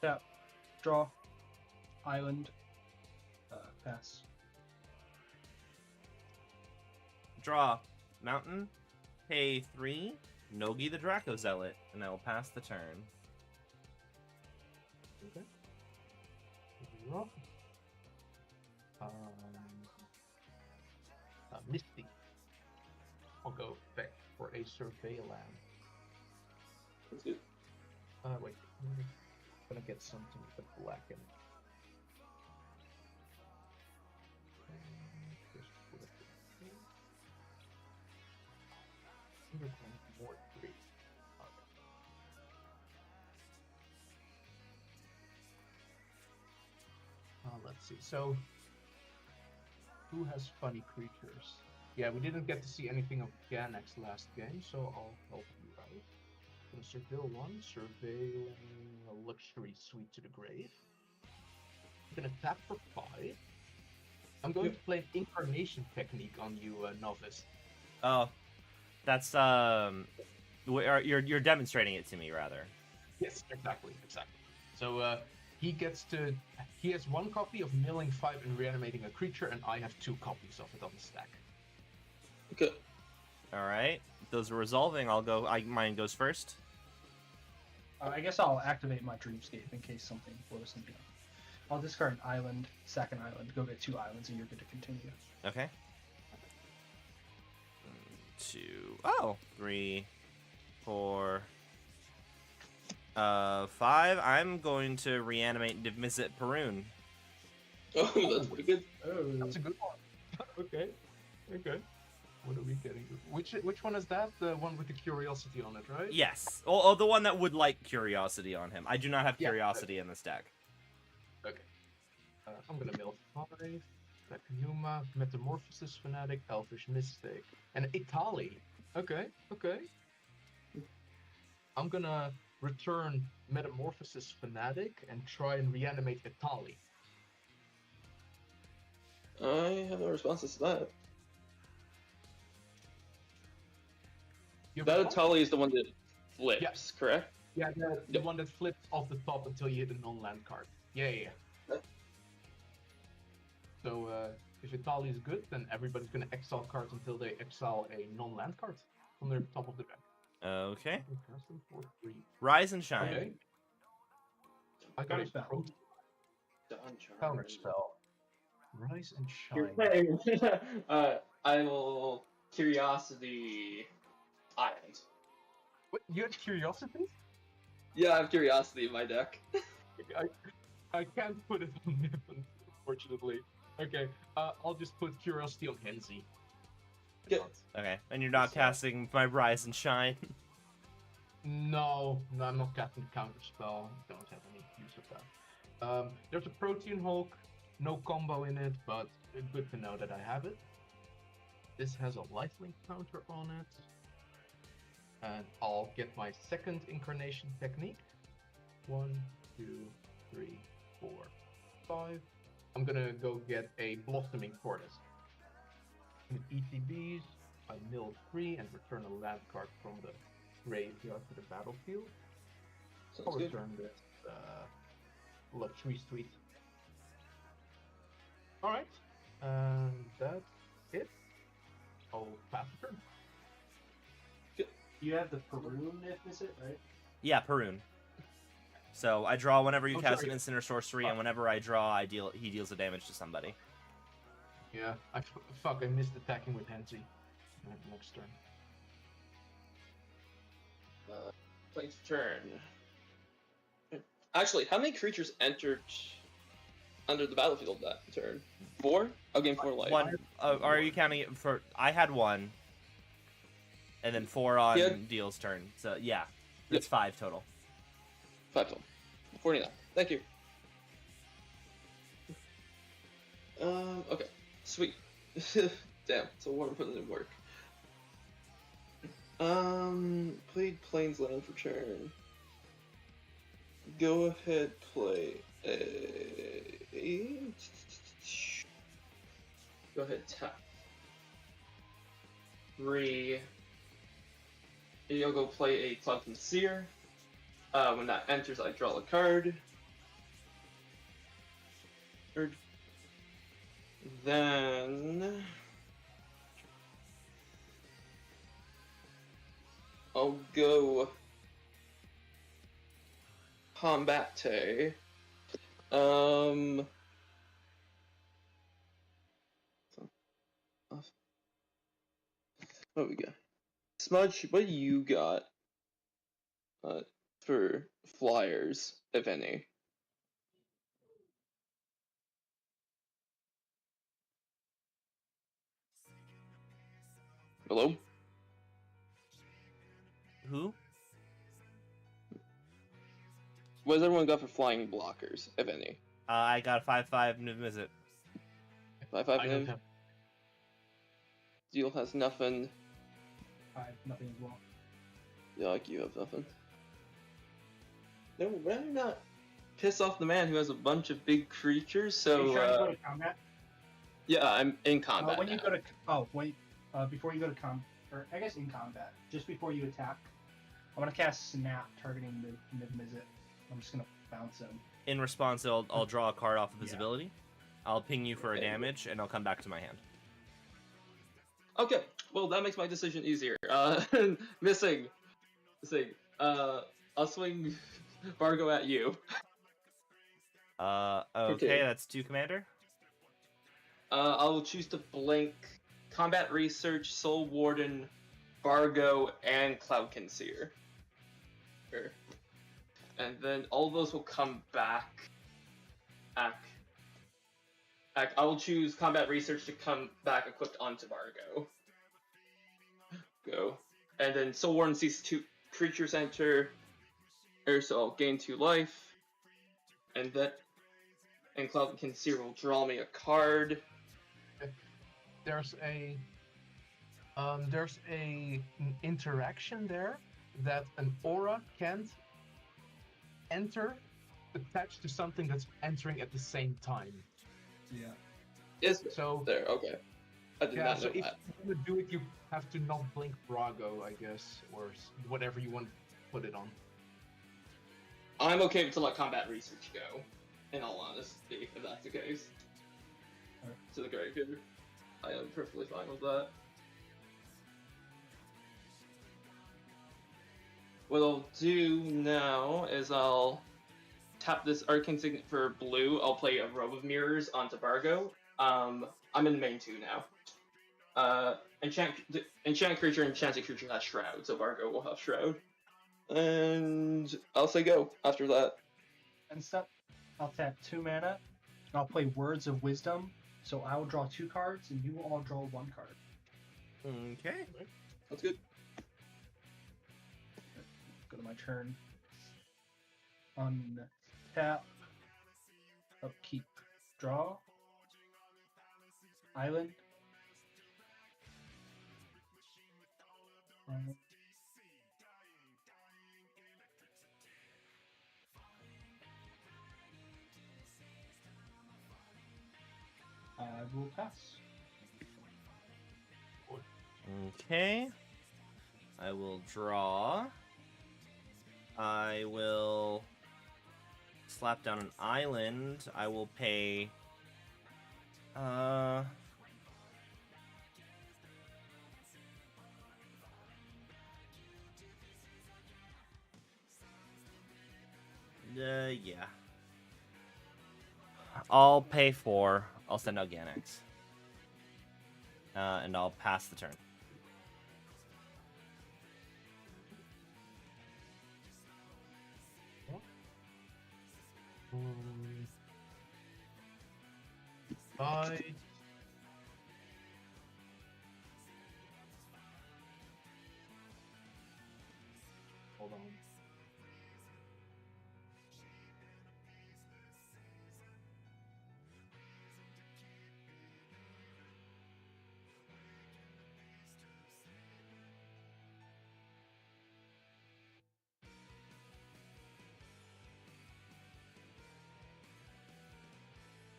Tap. Draw. Island. Pass. Draw. Mountain. Pay 3. Nogi the Draco Zealot, and I will pass the turn. okay. Rough. Misty. I'll go back for a survey land. That's good. Wait. I'm gonna get something with black in it. Just put it in. More 3. Let's see. So, who has funny creatures? Yeah, we didn't get to see anything of Ganex last game, so I'll help you out. Gonna surveil 1, surveiling a luxury suite to the grave. I'm gonna tap for 5. I'm going to play an incarnation technique on you, novice. Oh, that's you're demonstrating it to me rather. Yes, exactly. So he has 1 copy of milling 5 and reanimating a creature, and I have 2 copies of it on the stack. Okay. All right, those are resolving. I'll go. Mine goes first. I guess I'll activate my Dreamscape in case something blows them down. I'll discard an island, sack an island, go get 2 islands, and you're good to continue. Okay. 2. Oh, 3, 4, 5. I'm going to reanimate and visit Perun. Oh, that's pretty good. Oh, That's a good one. Okay. What are we getting? Which one is that? The one with the curiosity on it, right? Yes. Oh, the one that would like curiosity on him. I do not have Yeah. curiosity in this deck. Okay. I'm gonna mill 5. Numa, Metamorphosis Fanatic, Elfish Mystic, and Itali. Okay. I'm gonna return Metamorphosis Fanatic and try and reanimate Itali. I have no responses to that. You have That a thought? Atali is the one that flips, correct? Yeah, the Yep. one that flips off the top until you hit a non-land card. Yeah. Okay. So, if Itali is good, then everybody's gonna exile cards until they exile a non-land card from their top of the deck. Okay. Cast them for 3. Rise and shine. Okay. I got a Counterspell. counter spell. Rise and You're shine. playing. I will Curiosity Island. What? You had curiosity? Yeah, I have Curiosity in my deck. I can't put it on Nip, unfortunately. Okay, I'll just put curiosity on Hensi. Okay. Okay. And you're not casting my Rise and Shine. No, I'm not casting counter spell. Don't have any use of that. There's a Protean Hulk, no combo in it, but good to know that I have it. This has a lifelink counter on it. And I'll get my second incarnation technique. 1, 2, 3, 4, 5. I'm gonna go get a Blossoming Tortoise. With ETBs, I mill 3 and return a land card from the graveyard to the battlefield. I'll Sounds good. return this luxury suite. Alright, and that's it. I'll pass the turn. You have the Perun if miss it, right? Yeah, Perun. So I draw whenever you Oh, cast sorry. an instant or sorcery, and whenever I draw, he deals the damage to somebody. Yeah, fuck, I missed attacking with Hensi. Next turn. Plane's turn. Actually, how many creatures entered under the battlefield that turn? 4? I'll gain 4 life. One. Are you counting it for? I had 1, and then 4 on Yeah. Deal's turn. So yeah, it's 5 total. 5 total. 49. Thank you. Okay. Sweet. Damn, so water put it in work. Played Plains Land for turn. Go ahead, play a... Go ahead, tap. 3. You'll go play a Cloud Seer. When that enters, I draw a card. Then I'll go Combate. What we got? Smudge, what do you got? For flyers, if any. Hello? Who? What does everyone got for flying blockers, if any? I got a 5/5 new visit. 5/5 I don't Niv? have. Steel has nothing. I have nothing as well. Yuck, you have nothing. No, rather not piss off the man who has a bunch of big creatures, Are you so, trying to go to combat? yeah, I'm in combat When you now. go to before you go to or I guess in combat, just before you attack, I'm gonna cast Snap targeting the Mizzet. I'm just gonna bounce him. In response, I'll draw a card off of his Yeah. ability. I'll ping you for a Okay. damage, and I'll come back to my hand. Okay, well, that makes my decision easier. Missing. I'll swing Vargo at you. Okay, Okay. that's 2, Commander. I'll choose to blink Combat Research, Soul Warden, Vargo, and Cloudkin Seer. Sure. And then all those will come back. I will choose Combat Research to come back equipped onto Vargo. Go. And then Soul Warden sees 2 creatures enter. So I'll gain 2 life. And Cloudkin Seer will draw me a card. There's a interaction there that an aura can't enter attached to something that's entering at the same time. Yeah. Is So there? Okay. I did yeah, not so know if that. you want to do it, you have to not blink Brago, I guess, or whatever you want to put it on. I'm okay to let Combat Research go, in all honesty, if that's the case. Alright. To the graveyard. I am perfectly fine with that. What I'll do now is I'll tap this Arcane Signet for blue. I'll play a Robe of Mirrors onto Vargo. I'm in main 2 now. Enchant creature, enchanted creature has Shroud, so Vargo will have Shroud. And I'll say go after that. And stuff. I'll tap 2 mana. And I'll play Words of Wisdom. So I will draw 2 cards, and you will all draw 1 card. Okay. That's good. Go to my turn. Untap. Upkeep. Draw. Island. I will pass. Okay. I will draw. I will slap down an island. I will pay Yeah. I'll pay 4. I'll send organics. And I'll pass the turn. I hold on.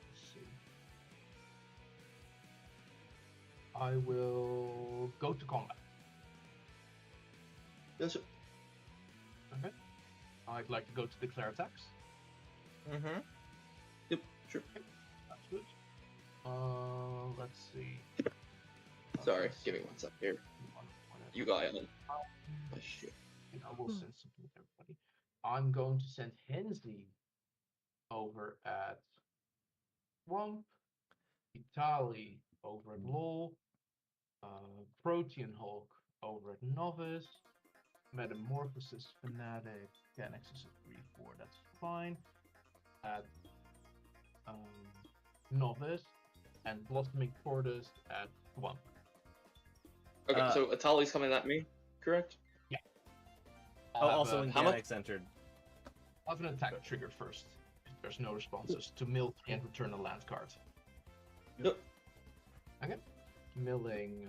Let's see. I will go to combat. Yes, sir. Okay. I'd like to go to declare attacks. Mm-hmm. Yep, sure. That's good. Let's see. Sorry, give me 1 sec here. You got it. Oh, shit. I will send something to everybody. I'm going to send Hensley over at Swamp, Vitali over at Lol, Protean Hulk over at Novice, Metamorphosis Fanatic, Nexus at 3-4, that's fine. At Novice, and Blossoming Tortoise at Swamp. Okay, so Atali's coming at me, correct? Yeah. Also when Ganex entered. I'll have an attack trigger first. If there's no responses, to mill 3 and return a land card. Yep. Okay. Milling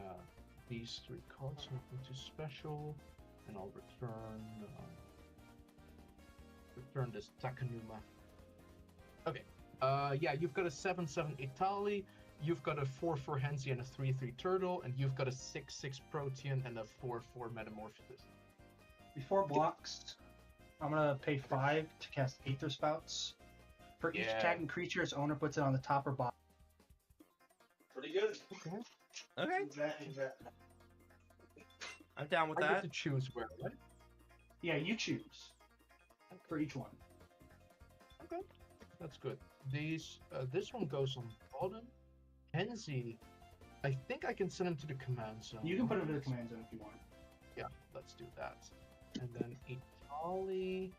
these 3 cards, nothing too special, and I'll return this Takanuma. Okay. Yeah, you've got a 7/7 Itali, you've got a 4/4 Hensi and a 3/3 Turtle, and you've got a 6/6 Protean and a 4/4 Metamorphosis. Before blocks, I'm gonna pay 5 to cast Aether Spouts. For each attacking creature, its owner puts it on the top or bottom. Pretty good. Okay. Exactly. I'm down with I that. get to choose where, right? Yeah, you choose for each one. Okay, that's good. These, this one goes on bottom. Hensi, I think I can send him to the command zone. You can put him in the command zone if you want. Yeah, let's do that. And then Itali,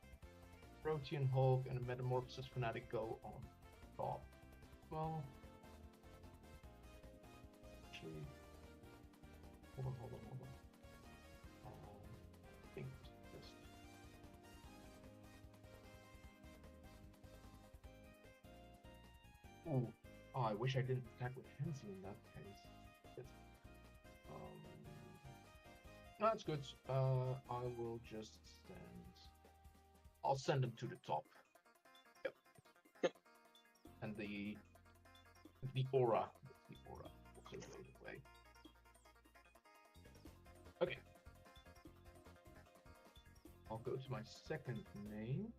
Protean Hulk, and a Metamorphosis Fanatic go on top. Well, actually, hold on. I think this. Oh, I wish I didn't attack with Hensi in that case. No, that's good. I will just send. I'll send them to the top. Yep. And the aura will go away. Okay. I'll go to my second name.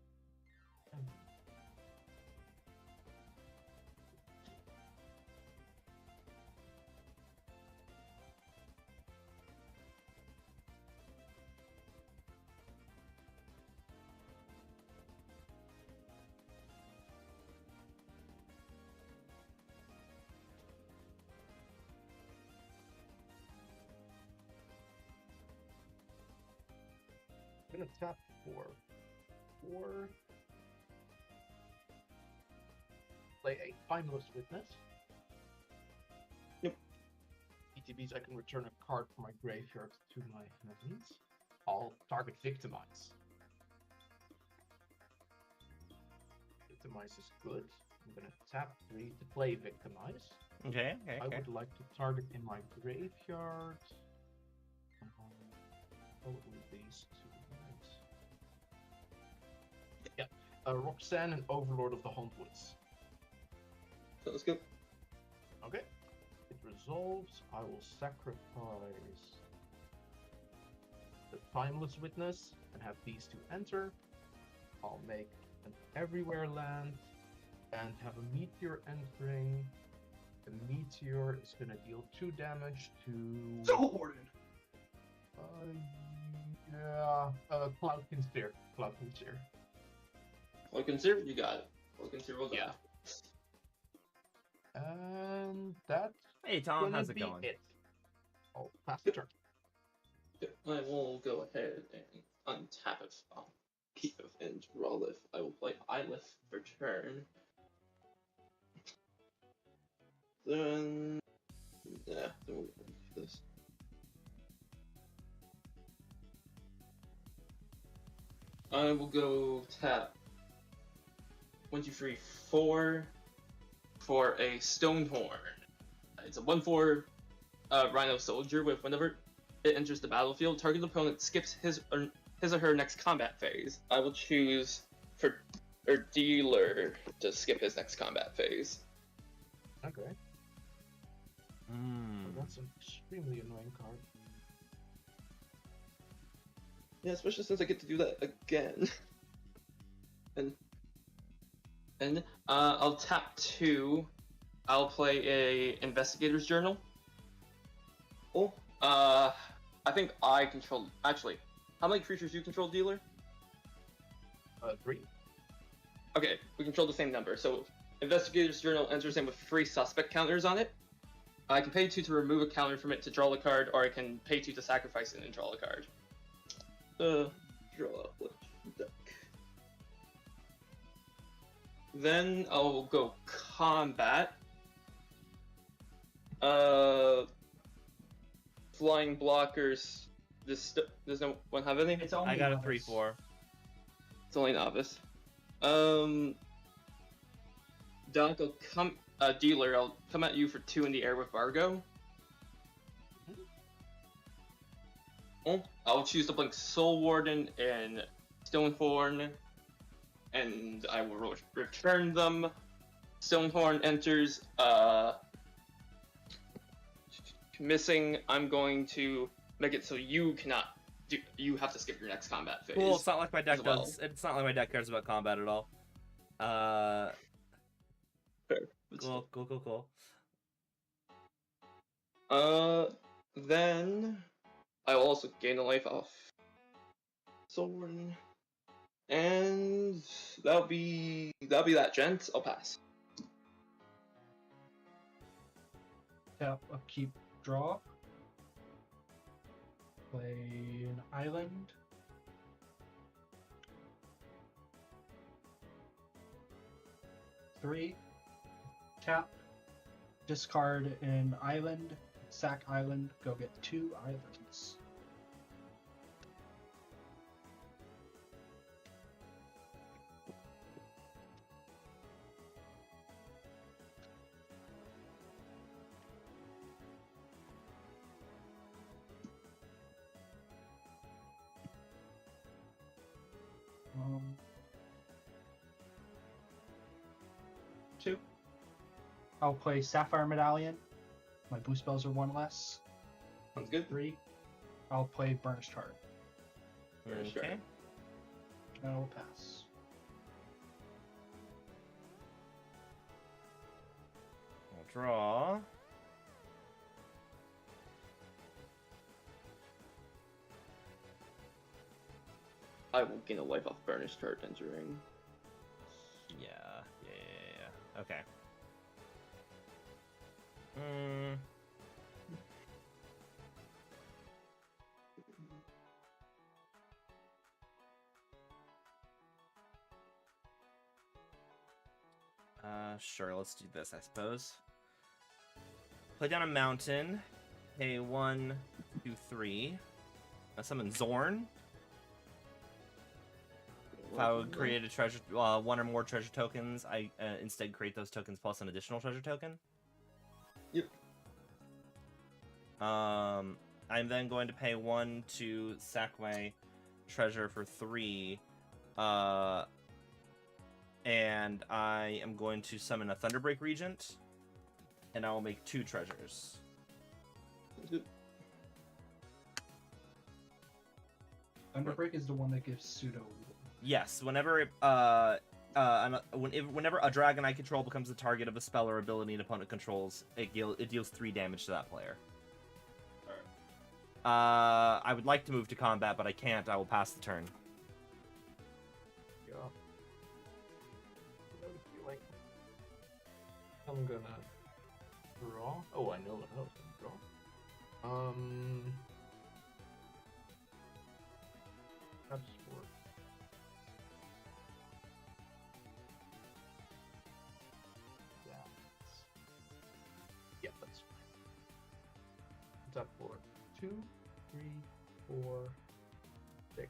I'm gonna tap for 4. Play a Timeless Witness. Yep. ETBs, I can return a card from my graveyard to my hands. I'll target Victimize. Victimize is good. I'm gonna tap 3 to play Victimize. Okay. I would like to target in my graveyard. Probably these 2. Yeah, Roxanne and Overlord of the Hauntwoods. Sounds good. Okay. It resolves. I will sacrifice the Timeless Witness and have these 2 enter. I'll make an Everywhere land and have a Meteor entering. The Meteor is going to deal 2 damage to... Teleported! Yeah, Cloud Sphere. Consider, you got it. Consider will die. Yeah. And that's Hey Tom, gonna how's it be going? it. I'll pass the turn. I will go ahead and untap it. Keep it and roll if I will play Ilith for turn. Then yeah, then we'll do this. I will go tap 1, 2, 3, 4 for a Stonehorn. It's a 1/4 Rhino Soldier with whenever it enters the battlefield, target opponent skips his or her next combat phase. I will choose for Dealer to skip his next combat phase. Okay. That's an extremely annoying card. Yeah, especially since I get to do that again. and I'll tap 2. I'll play a Investigator's Journal. Oh, I think I control. Actually, how many creatures do you control, Dealer? 3. Okay, we control the same number. So, Investigator's Journal enters in with 3 suspect counters on it. I can pay 2 to remove a counter from it to draw a card, or I can pay 2 to sacrifice it and draw a card. Draw a deck. Then I'll go combat. Flying blockers. Does no one have any? It's only I got a novice. 3/4. It's only novice. Doc, I'll come. Dealer, I'll come at you for 2 in the air with Vargo. Oh, I'll choose to blink Soul Warden and Stonehorn, and I will return them. Stonehorn enters. Missing. I'm going to make it so you cannot. You have to skip your next combat phase. Cool. It's not like my deck as well. does. It's not like my deck cares about combat at all. Fair. Cool. Then I will also gain a life off Soren, and that'll be that, gents. I'll pass. Tap upkeep, draw. Play an island. Three. Tap. Discard an island. Sack island. Go get 2 islands. Two. I'll play Sapphire Medallion. My boost spells are 1 less. Sounds good. 3. I'll play Burnished Heart. Burnished Heart. Okay. And I will pass. I'll draw. I will gain a life off Burnished Heart entering. Yeah. Okay. Sure, let's do this, I suppose. Play down a mountain. Pay 1, 2, 3. Summon Zorn. If I would create a treasure, 1 or more treasure tokens, I instead create those tokens plus an additional treasure token. Yep. I'm then going to pay 1 to sack my treasure for 3. And I am going to summon a Thunderbreak Regent, and I will make 2 treasures. Thunderbreak is the one that gives pseudo. Yes, whenever whenever a dragon I control becomes the target of a spell or ability an opponent controls, it deals 3 damage to that player. I would like to move to combat, but I can't. I will pass the turn. Yeah. I'm gonna draw. Oh, I know what I was gonna draw. That's for. Yeah, that's fine. What's that for? 2, 3, 4, 6,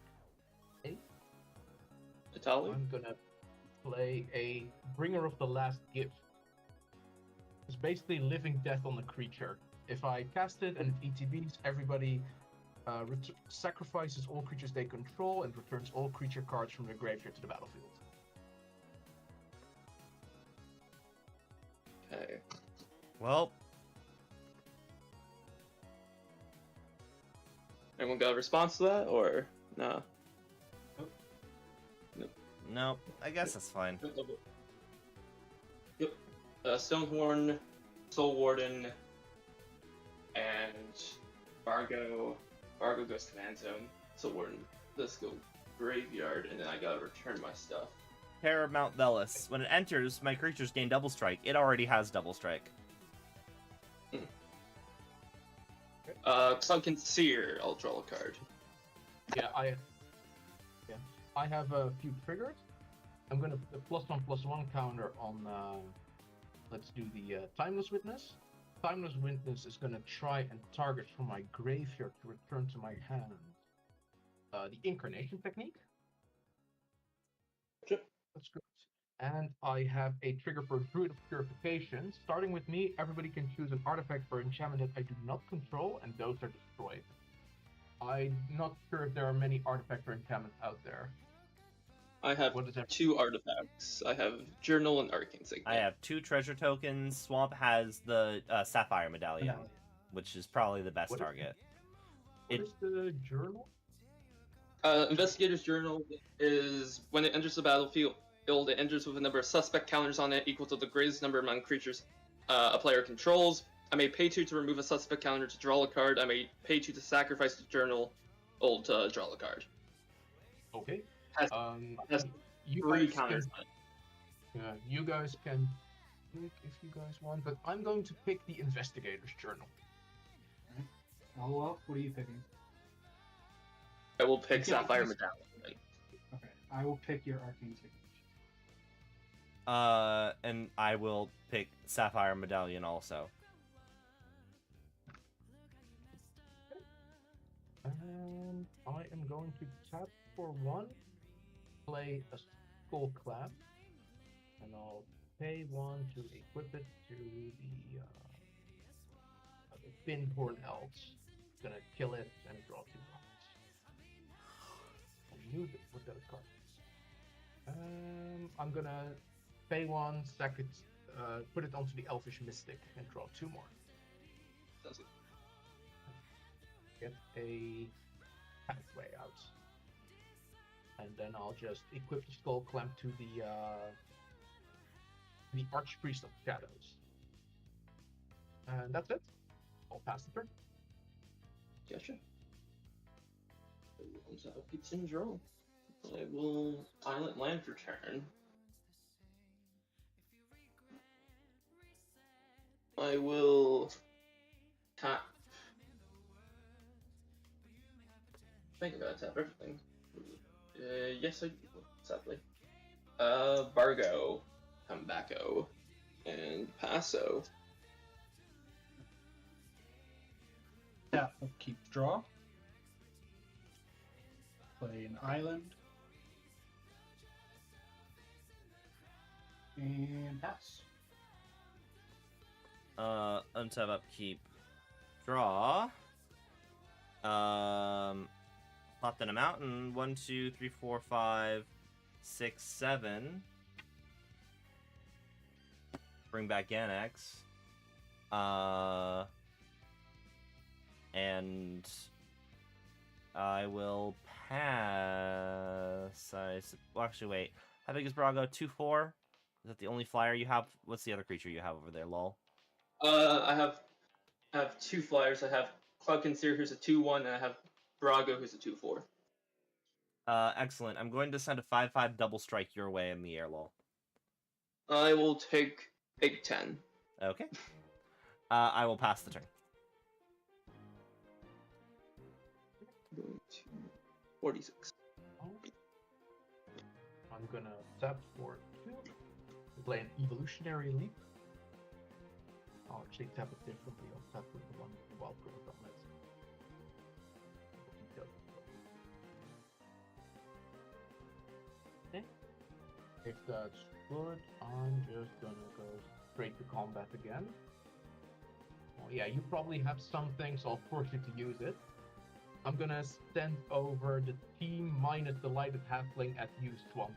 8. Italy? I'm gonna play a Bringer of the Last Gift. It's basically living death on the creature. If I cast it and it ETBs, everybody sacrifices all creatures they control and returns all creature cards from their graveyard to the battlefield. Okay. Well, Anyone got a response to that, or no? no, I guess that's fine. Yep. Stonehorn, Soul Warden, and Fargo. Fargo goes Command Zone. Soul Warden, let's go Graveyard, and then I gotta return my stuff. Paramount Velis. When it enters, my creatures gain double strike. It already has double strike. Sunken Seer, I'll draw a card. Yeah, I have a few triggers. I'm gonna put the +1/+1 counter on. Let's do the Timeless Witness. Timeless Witness is gonna try and target from my graveyard to return to my hand. The Incarnation Technique. Sure. That's good. And I have a trigger for Druid of Purification. Starting with me, everybody can choose an artifact or enchantment that I do not control, and those are destroyed. I'm not sure if there are many artifacts or enchantments out there. I have What is that? 2 artifacts. I have Journal and Arcane Signet. I have 2 treasure tokens. Swamp has the Sapphire Medallion, which is probably the best What is- target. What is the journal? Investigator's Journal is when it enters the battlefield, it enters with a number of suspect counters on it equal to the greatest number among creatures a player controls. I may pay 2 to remove a suspect counter to draw a card. I may pay 2 to sacrifice the journal to draw a card. Okay. Has- Has You 3 guys counters can, on it. yeah, you guys can pick if you guys want, but I'm going to pick the Investigator's Journal. Oh well, what are you picking? I will pick Okay, Sapphire please. Medallion. Okay, I will pick your arcane signature. And I will pick Sapphire Medallion also. And I am going to tap for 1, play a Skull Clap, and I'll pay 1 to equip it to the Pinhorn Elves. Gonna kill it and draw 2 cards. And use it with those cards. I'm gonna pay 1, sack it, put it onto the Elvish Mystic, and draw 2 more. Sounds good. Get a pathway out. And then I'll just equip the Skull Clamp to the Archpriest of Shadows. And that's it. I'll pass the turn. Gotcha. Comes out Pizza and draw. I will Island Land for turn. I will tap. I think I gotta tap everything. Yes, I do, sadly. Bargo, Combacco, and Passo. Tap, keep draw. Play an island. And pass. Untap upkeep. Draw. Popped in a mountain. 1, 2, 3, 4, 5, 6, 7. Bring back Annex. And I will pass. Well, actually, wait. How big is Brago? 2/4? Is that the only flyer you have? What's the other creature you have over there, lol? I have 2 flyers. I have Cloud Conceer, who's a 2/1, and I have Brago, who's a 2/4. Excellent. I'm going to send a 5/5 double strike your way in the air, lol. I will take 8/10. Okay. I will pass the turn. Going to 46. I'm gonna tap for 2. Play an evolutionary leap. I'll actually tap it differently. I'll tap with the one with the wild growth on it. Okay. If that's good, I'm just gonna go straight to combat again. Oh yeah, you probably have something, so I'll force you to use it. I'm gonna send over the team minus the lighted halfling at you, Swamp.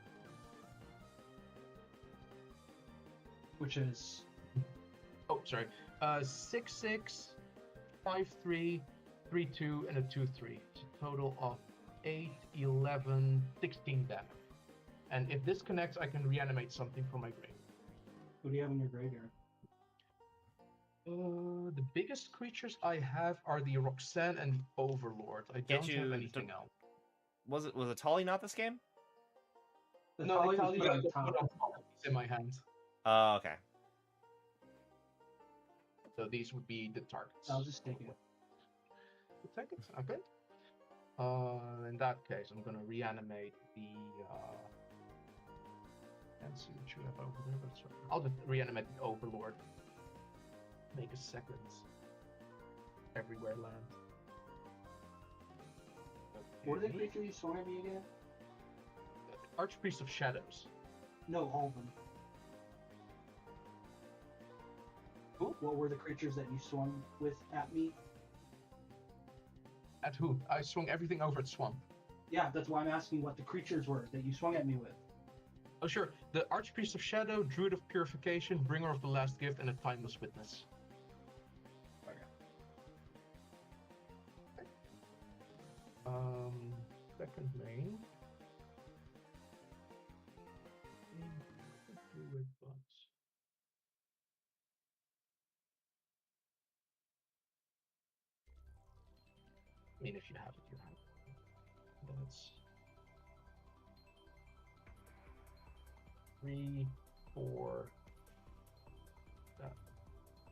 Which is Oh, sorry. 6-6, 5-3, 3-2, and a 2-3. It's a total of 8, 11, 16 damage. And if this connects, I can reanimate something from my grave. who do you have in your graveyard? The biggest creatures I have are the Roxanne and the Overlord. I don't have anything else. Was it Tolly not this game? The No, Tali I tell was you, put I on put top. in my hand. Okay. So these would be the targets. I'll just take it. You take it? Okay. In that case, I'm gonna reanimate the. Can't see what you have over there, but sorry. I'll just reanimate the Overlord. Make a second. Everywhere land. What are the Okay. creatures you swung at me again? Archpriest of Shadows. No, all of them. Who? What were the creatures that you swung with at me? At who? I swung everything over at Swamp. Yeah, that's why I'm asking what the creatures were that you swung at me with. Oh, sure. The Archpriest of Shadow, Druid of Purification, Bringer of the Last Gift, and a Timeless Witness. Second lane. Druid, but... I mean, if you have it, you have it. That's 3, 4,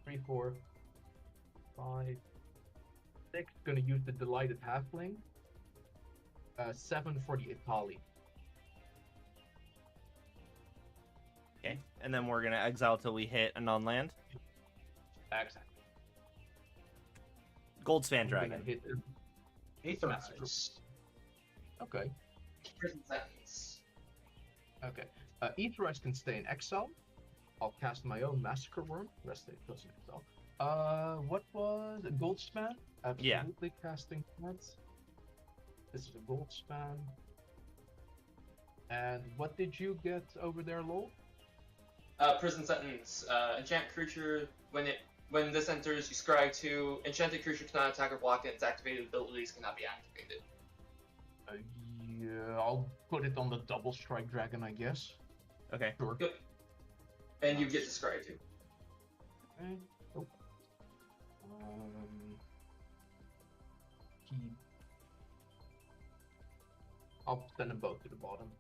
3, 4, 5, 6. Gonna use the Delighted Halfling. 7 for the Itali. Okay. And then we're gonna exile till we hit a non-land. Exactly. Goldspan I'm gonna Dragon. hit Aetherize. Okay. Prison sentence. Okay. Aetherize can stay in exile. I'll cast my own Massacre Worm. Rest it goes in exile. What was a Goldspan? Absolutely casting that. This is a Goldspan. And what did you get over there, Lowell? Prison sentence. Enchant creature. When this enters, you scry 2. Enchanted creature cannot attack or block it. Its activated abilities cannot be activated. Yeah, I'll put it on the double strike dragon, I guess. Okay. Sure. Good. And you get to scry 2. Okay. Oh. Keep. I'll send them both to the bottom.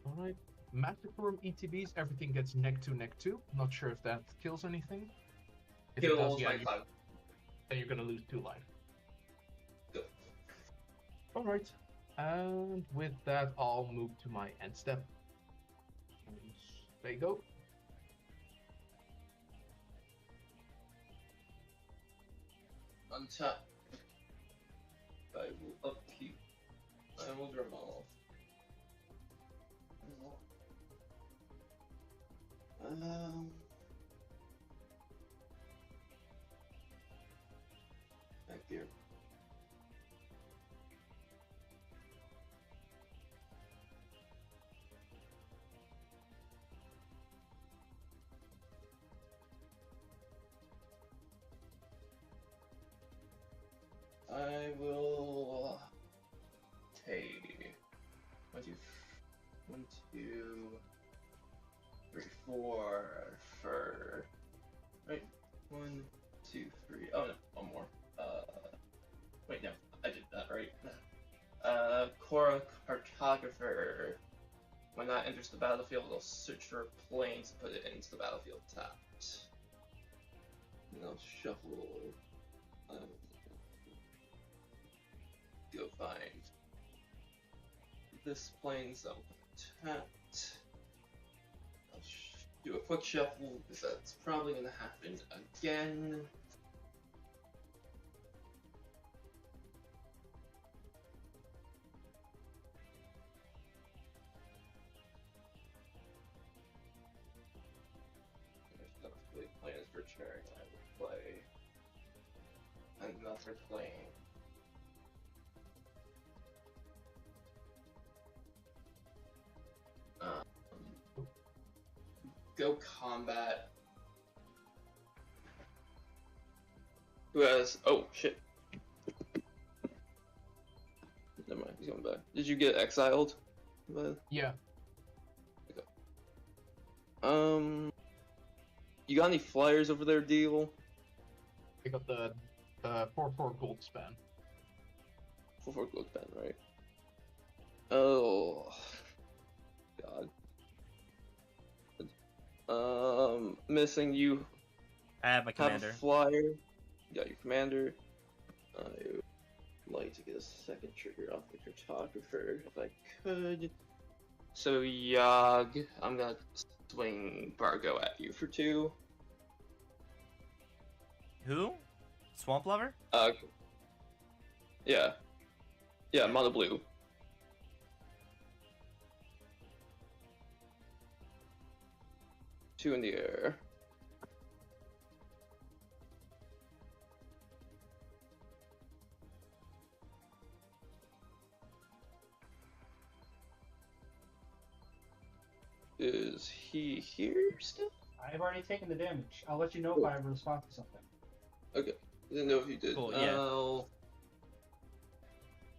Alright. Massacre ETBs, everything gets neck 2. Not sure if that kills anything. If it does, Kills yeah, my 5. then you're gonna lose 2 life. Good. Alright. And with that, I'll move to my end step. And there you go. Untap. I will upkeep. I will draw them all. Back here. I will take 1, 2, 3, 4 for right. 1, 2, 3. Oh no, one more. Wait, no, I did that right. Cora Cartographer When that enters the battlefield, I'll search for planes and put it into the battlefield tapped. And I'll shuffle. Go find this plane, so tapped. I'll do a quick shuffle because that's probably gonna happen again. Plans for turn. I will play another plane. Go combat. Who has? Oh shit! Never mind. He's coming back. Did you get exiled? Yeah. You got any flyers over there, Deal? I got the 4/4 gold span. 4/4 gold span, right? Oh god. Missing you. I have my commander. Have a flyer. You got your commander. I would like to get a second trigger off the cartographer if I could. So Yog, I'm gonna swing Bargo at you for 2. Who? Swamp Lover? Yeah. Yeah, mono blue. Two in the air. Is he here still? I've already taken the damage. I'll let you know if I respond to something. Okay. Didn't know if you did. Cool, yeah. I'll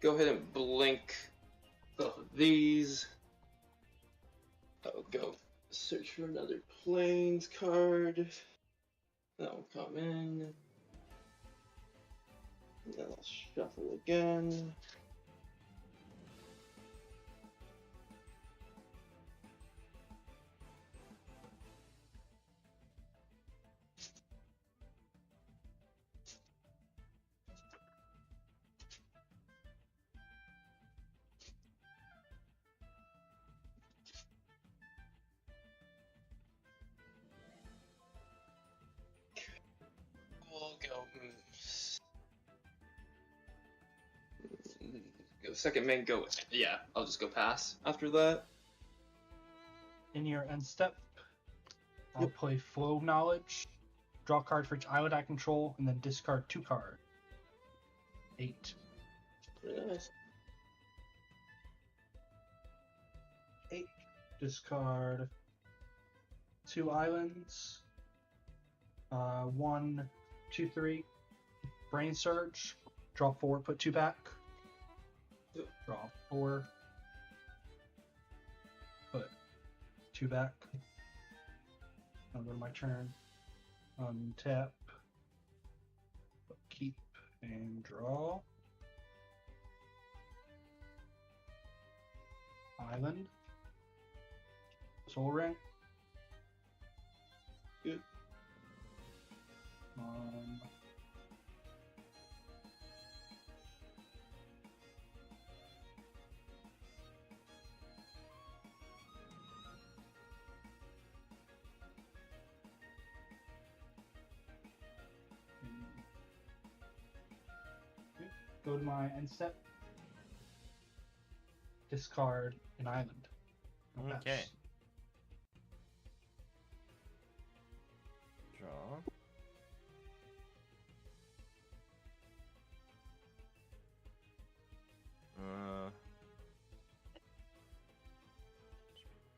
go ahead and blink both of these. I'll go search for another planes card. That'll come in. And then I'll shuffle again. We'll go second main, go. Yeah, I'll just go pass after that. In your end step, I'll play Flow Knowledge, draw a card for each island I control, and then discard 2 cards. 8. Pretty nice. 8. Discard 2 islands. 1, 2, 3. Brain Surge. Draw 4, put 2 back. Draw 4. Put 2 back. I'll go to my turn. Untap. Keep and draw. Island. Soul Ring. Good. Go to my end step. Discard an island. Okay. Draw.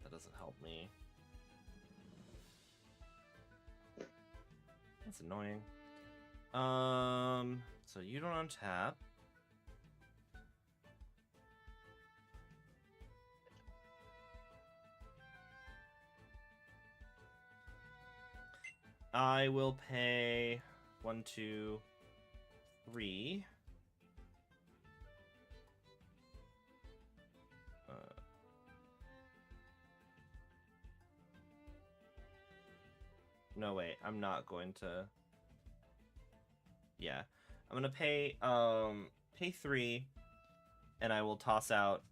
That doesn't help me. That's annoying. So you don't untap. I will pay 1, 2, 3. No, wait. I'm not going to... Yeah. I'm going to pay 3, and I will toss out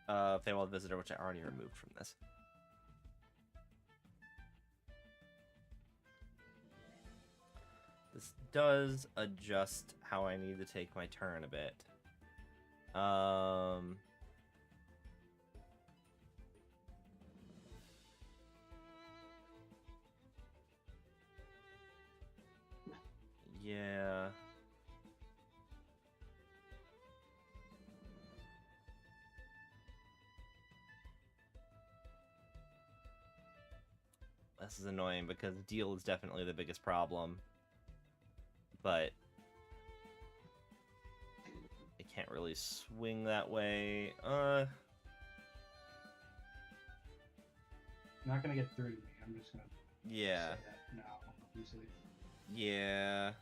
Feywild Visitor, which I already removed from this. This does adjust how I need to take my turn a bit. Yeah. This is annoying because deal is definitely the biggest problem. But I can't really swing that way. You're not gonna get through to me. I'm just gonna Yeah. say that now, obviously. Yeah.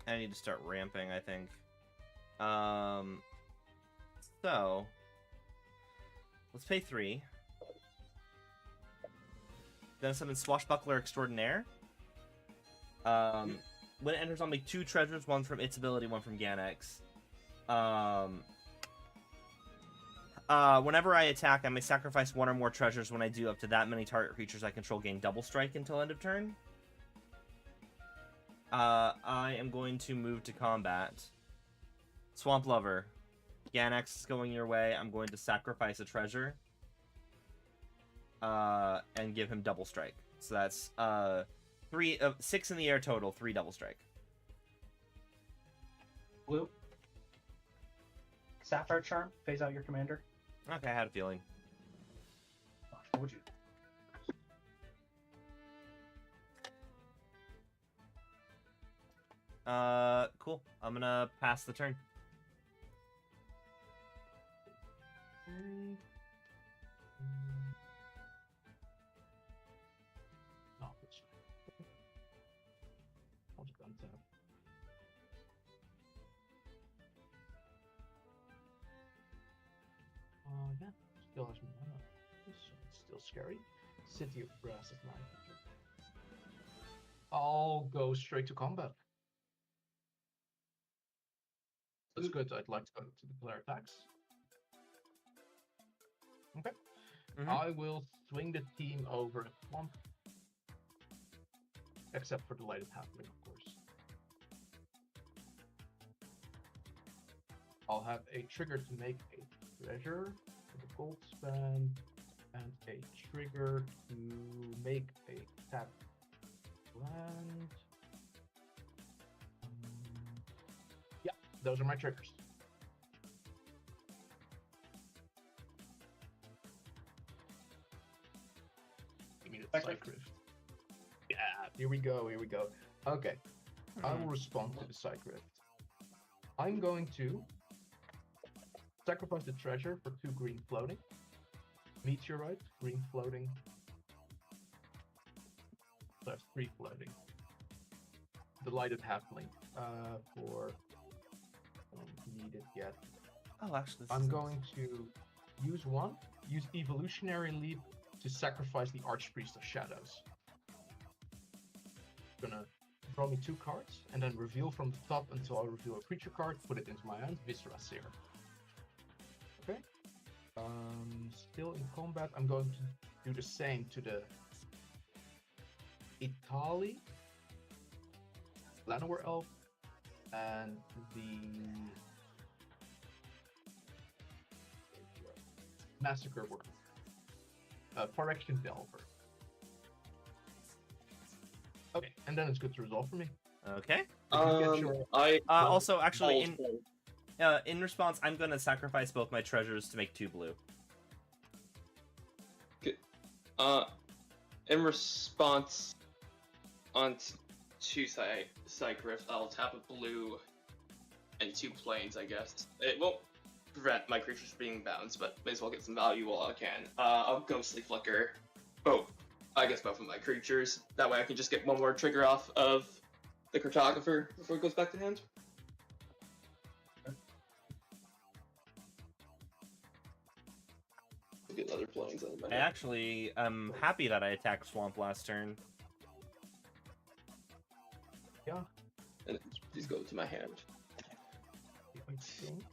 I need to start ramping, I think. So let's pay 3. Then summon Swashbuckler Extraordinaire. When it enters, I'll make 2 treasures, one from its ability, one from Ganex. Whenever I attack, I may sacrifice 1 or more treasures. When I do, up to that many target creatures I control gain double strike until end of turn. I am going to move to combat. Swamp Lover. Ganex is going your way. I'm going to sacrifice a treasure. And give him double strike. So that's 6 in the air total, 3 double strike. Blue. Sapphire Charm. Phase out your commander. Okay, I had a feeling. What would you? Cool. I'm gonna pass the turn. Oh, that's right. I'll just untap. Yeah, still has mana. It's still scary. City of Brass is 900. I'll go straight to combat. That's good. I'd like to go to declare attacks. Okay. I will swing the team over a swamp. Except for the lighted halfling, of course. I'll have a trigger to make a treasure with a gold spend, and a trigger to make a tap land. Yeah, those are my triggers. Give me the Psych Rift. Yeah, here we go, here we go. Okay, I will respond to the Psych Rift. I'm going to sacrifice the treasure for 2 green floating. Meteorite, green floating. That's 3 floating. The lighted halfling for I don't need it yet. Oh, actually, I'm going to use evolutionary leap to sacrifice the Archpriest of Shadows. Gonna draw me 2 cards and then reveal from the top until I reveal a creature card, put it into my hand, Viscera Seer. Okay. Still in combat, I'm going to do the same to the Itali, Llanowar Elf, and the Massacre Worm. Phyrexian Delver. Okay, and then it's good to resolve for me. Okay. I Also, actually, in response, I'm gonna sacrifice both my treasures to make 2 blue. in response on 2 Psych Rift, I'll tap a blue and 2 planes, I guess. It won't prevent my creatures from being bounced, but may as well get some value while I can. I'll Ghostly Flicker. I guess both of my creatures. That way I can just get 1 more trigger off of the Cartographer before it goes back to hand. get other planes out of my I hand. actually am happy that I attacked Swamp last turn. Yeah, And these go to my hand. I think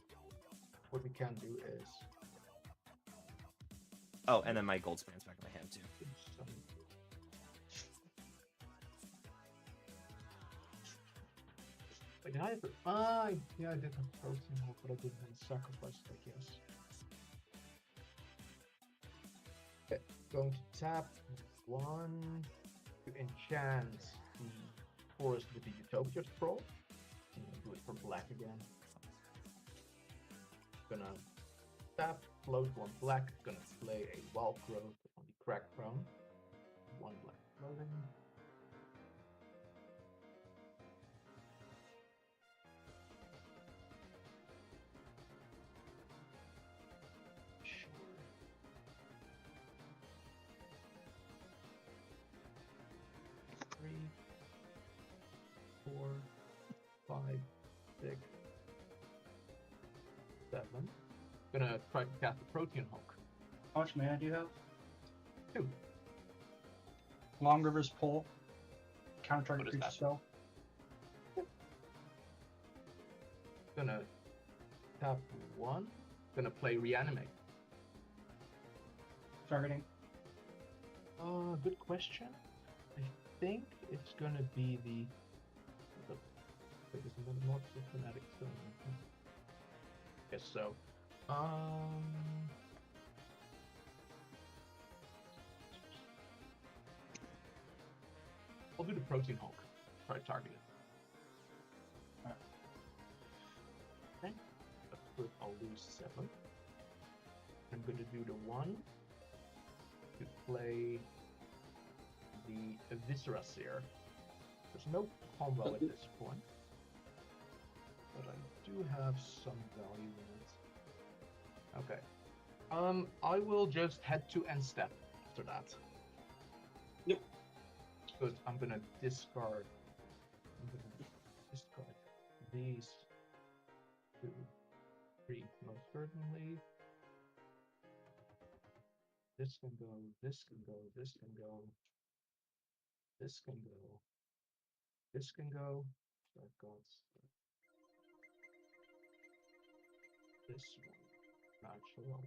what we can do is Oh, and then my gold span's back in my hand too. do some. Wait, did I have yeah, I did have protein hook, but I didn't have sacrifice it, I guess. Okay, going to tap 1 to enchant the forest with the Utopia scroll. I'm gonna do it for black again. Gonna tap, float 1 black, gonna play a wild growth on the crack crown. 1 black floating. Sure. Three, 4, 5, 6, 7. Gonna try to cast the Protean Hulk. How much mana do you have? 2. Long River's Pull. Counter target What is creature that? spell. Gonna tap 1. Gonna play Reanimate. Targeting. Good question. I think it's gonna be the. Wait, isn't that not so fanatic stone? Guess so. I'll do the Protein Hulk. Try to target it. Alright. Okay. That's good. I'll lose 7. I'm gonna do the 1 to play the Viscera Seer. There's no combo at this point, but I do have some value in it. Okay. I will just head to end step after that. Yep. Because I'm gonna discard. These 2, 3, most certainly. This can go, this can go, this can go, this can go, this can go. So I've got this one, natural.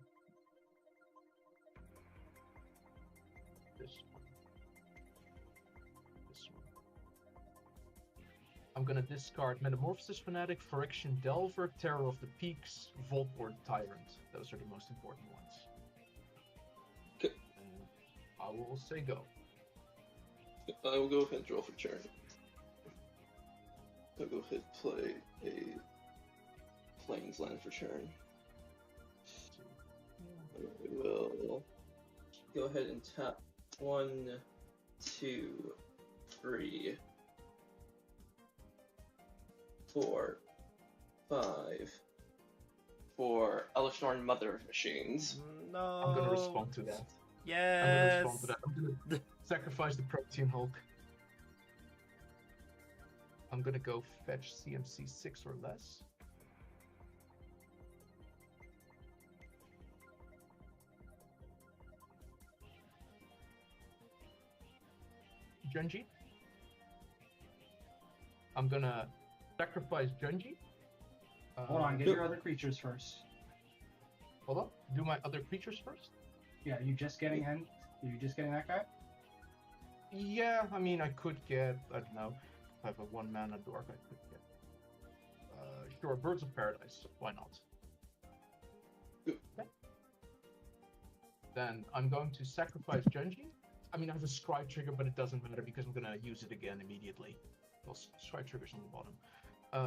This one. This one. I'm gonna discard Metamorphosis Fanatic, Phyrexian Delver, Terror of the Peaks, Voltport Tyrant. Those are the most important ones. Okay. And I will say go. I will go ahead and draw for turn. I'll go ahead and play a Plains land for turn. I will go ahead and tap 1, 2, 3, 4, 5 for Elishnorn Mother of Machines. No. I'm gonna respond to that. Yes. I'm gonna respond to that. I'm gonna sacrifice the Protean Hulk. I'm gonna go fetch CMC 6 or less. Junji. I'm gonna sacrifice Junji. Hold on, get your other creatures first. Hold on. Do my other creatures first? Yeah, you just getting in? Are you just getting that guy? Yeah, I mean, I could get, I don't know, if I have a 1 mana dork, I could get. Sure, Birds of Paradise, why not? Okay. Then I'm going to sacrifice Junji. I mean, I have a Scry trigger, but it doesn't matter because I'm gonna use it again immediately. Well, Scry trigger's on the bottom.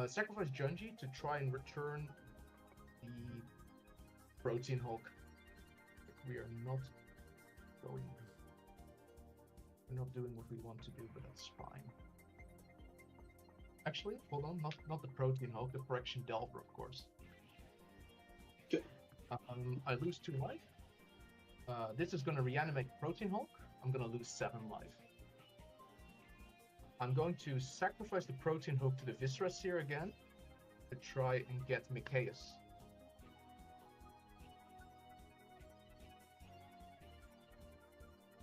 Sacrifice Junji to try and return the Protean Hulk. We are not going. We're not doing what we want to do, but that's fine. Actually, hold on, not the Protean Hulk, the Phyrexian Delver, of course. Okay. I lose 2 life. This is going to reanimate Protean Hulk. I'm going to lose 7 life. I'm going to sacrifice the Protean Hulk to the Viscera Seer again to try and get Mikaeus.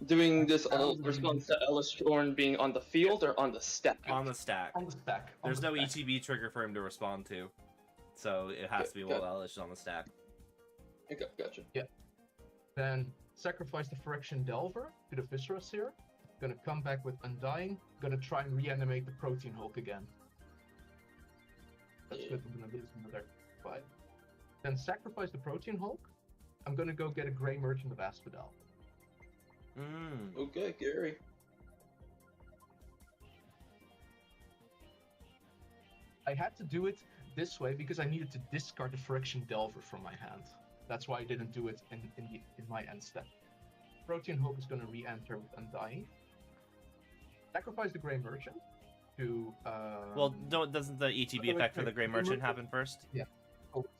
Doing this Sounds response to Ellis Shorn being on the field or on the stack? On the stack. On the stack. on There's the no stack. ETB trigger for him to respond to. So it has to be while Elish is on the stack. Okay, gotcha. Then sacrifice the Friction Delver to the Viscera Seer. Gonna come back with Undying. Gonna try and reanimate the Protein Hulk again. That's good. I'm gonna lose another 5. Then sacrifice the Protein Hulk. I'm gonna go get a Grey Merchant of Asphodel. Okay, Gary. I had to do it this way because I needed to discard the Friction Delver from my hand. That's why I didn't do it in my end step. Protein Hulk is gonna re-enter with Undying. Sacrifice the Grey Merchant to Well, doesn't the ETB wait, effect for wait, the Grey Merchant happen first?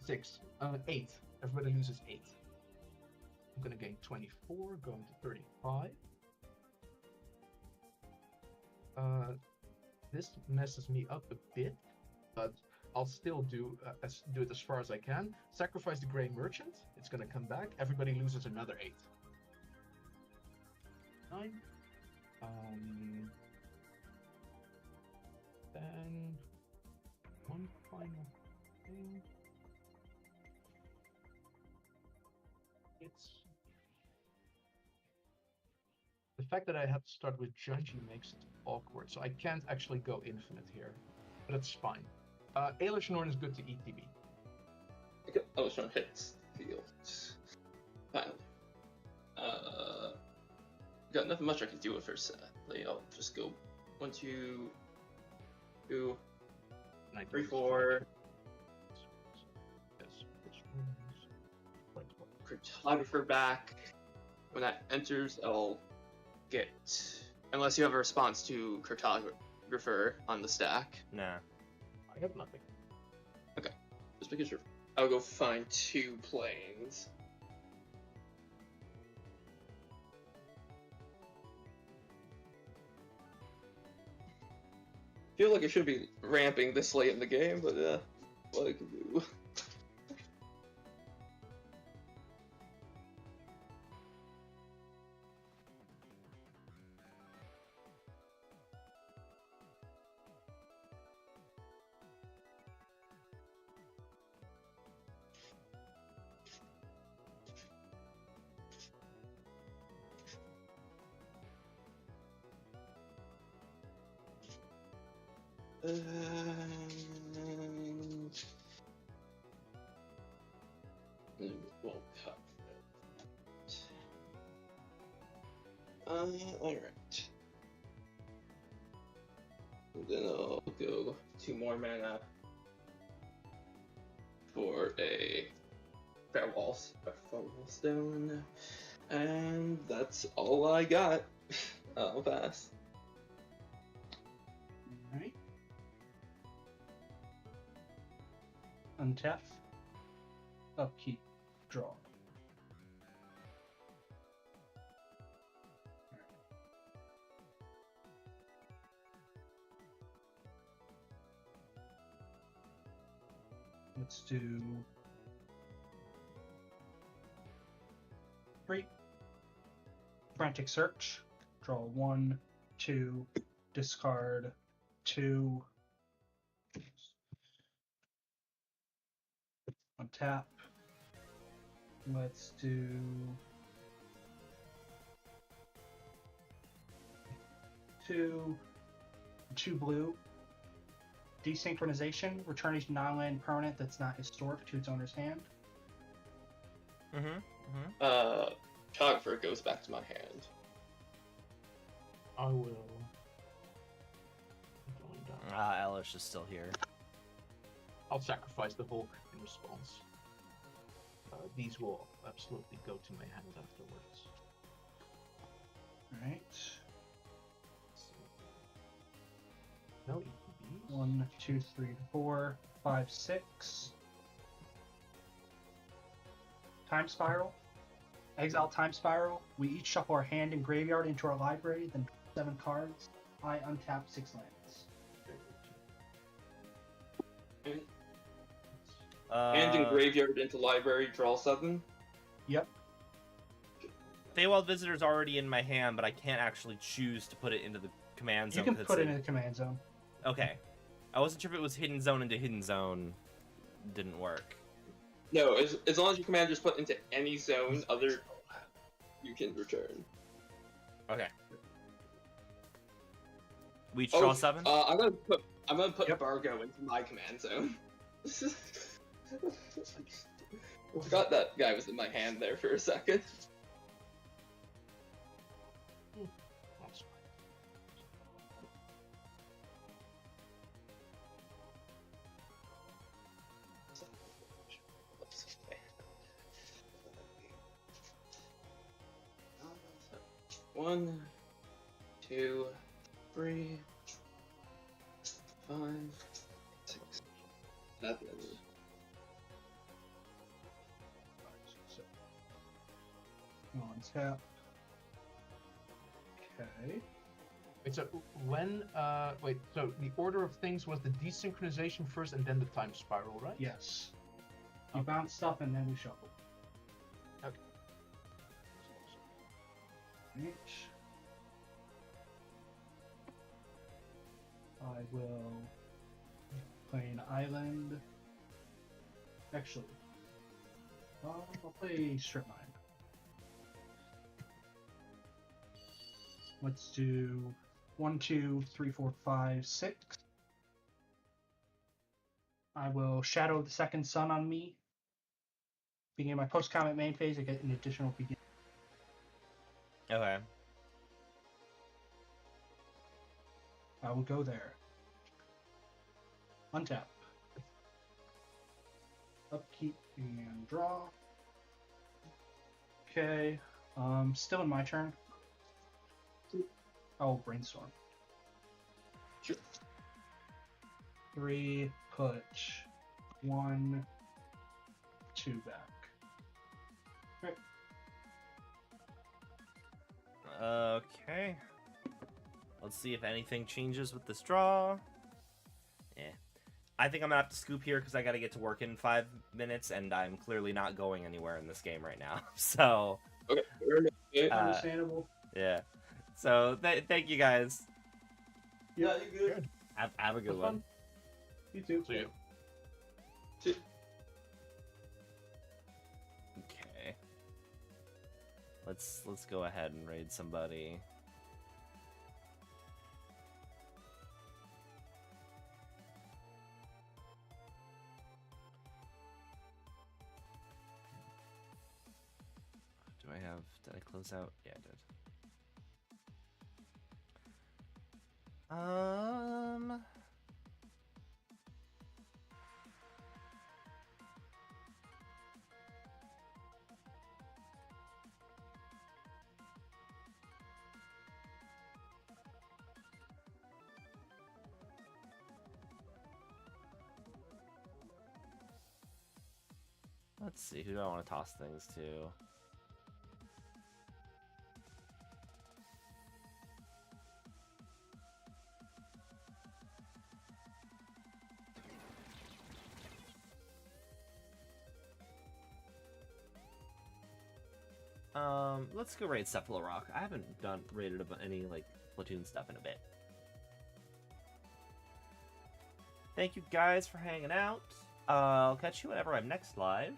6. 8. Everybody loses 8. I'm gonna gain 24, going to 35. This messes me up a bit, but I'll still do it as far as I can. Sacrifice the Grey Merchant. It's gonna come back. Everybody loses another 8. 9. Then one final thing. It's the fact that I have to start with Junji makes it awkward, so I can't actually go infinite here, but it's fine. Aelish Norn is good to ETB. Okay, Ellis Shorn hits field. Finally. Got nothing much I can do with her sadly. I'll just go 1, 2, 2, 3, 4. Cartographer back. When that enters, I'll get. Unless you have a response to Cartographer on the stack. Nah. I have nothing. Just because you're. I'll go find 2 planes. Feel like I should be ramping this late in the game, but what I can do. We'll cut that. Alright. Then I'll go 2 more mana for a Farewell Stone. And that's all I got. I'll pass. Alright. Untap. Upkeep. Draw. Let's do 3. Frantic Search. Draw 1, 2, discard 2. Untap. Let's do 2 blue. Desynchronization. Return each non-land permanent that's not historic to its owner's hand. Cartographer goes back to my hand. I will. Going down. Elish is still here. I'll sacrifice the Hulk in response. These will absolutely go to my hand afterwards. Alright. No ETBs. 1, 2, 3, 4, 5, 6. Time Spiral. Exile Time Spiral. We each shuffle our hand and graveyard into our library, then 7 cards. I untap 6 lands. Hand in graveyard into library, draw 7. Yep. Feywild Visitor's already in my hand, but I can't actually choose to put it into the command You zone. can 'cause put it it's in the command zone. Okay. I wasn't sure if it was hidden zone into hidden zone. Didn't work. No, as long as your commander is put into any zone other, you can return. Okay. We draw 7? I'm gonna put Yep. Bargo into my command zone. I forgot that guy was in my hand there for a second. That's fine. One, 2, 3, 5, 6, 7. On tap. Okay. Wait, so when wait, so the order of things was the desynchronization first and then the time spiral, right? Yes. You Okay. bounce stuff and then we shuffle. Okay. Right. I will play an island. Actually, I'll play strip mine. Let's do 1, 2, 3, 4, 5, 6. I will shadow the second sun on me. Beginning my post-combat main phase, I get an additional begin. Okay. I will go there. Untap. Upkeep and draw. Okay. Still in my turn. Oh, brainstorm. Sure. 3, put 1, 2 back. Okay. Let's see if anything changes with this draw. Yeah. I think I'm gonna have to scoop here because I gotta get to work in 5 minutes, and I'm clearly not going anywhere in this game right now. So, Okay. Understandable. yeah. So, thank you guys. Yeah, you good. Have a good Have one. fun. You too. See you. Okay. Let's go ahead and raid somebody. Do I have? Did I close out? Yeah, I did. Let's see, who do I want to toss things to? Let's go raid Cephalorock. I haven't raided any like platoon stuff in a bit. Thank you guys for hanging out. I'll catch you whenever I'm next live.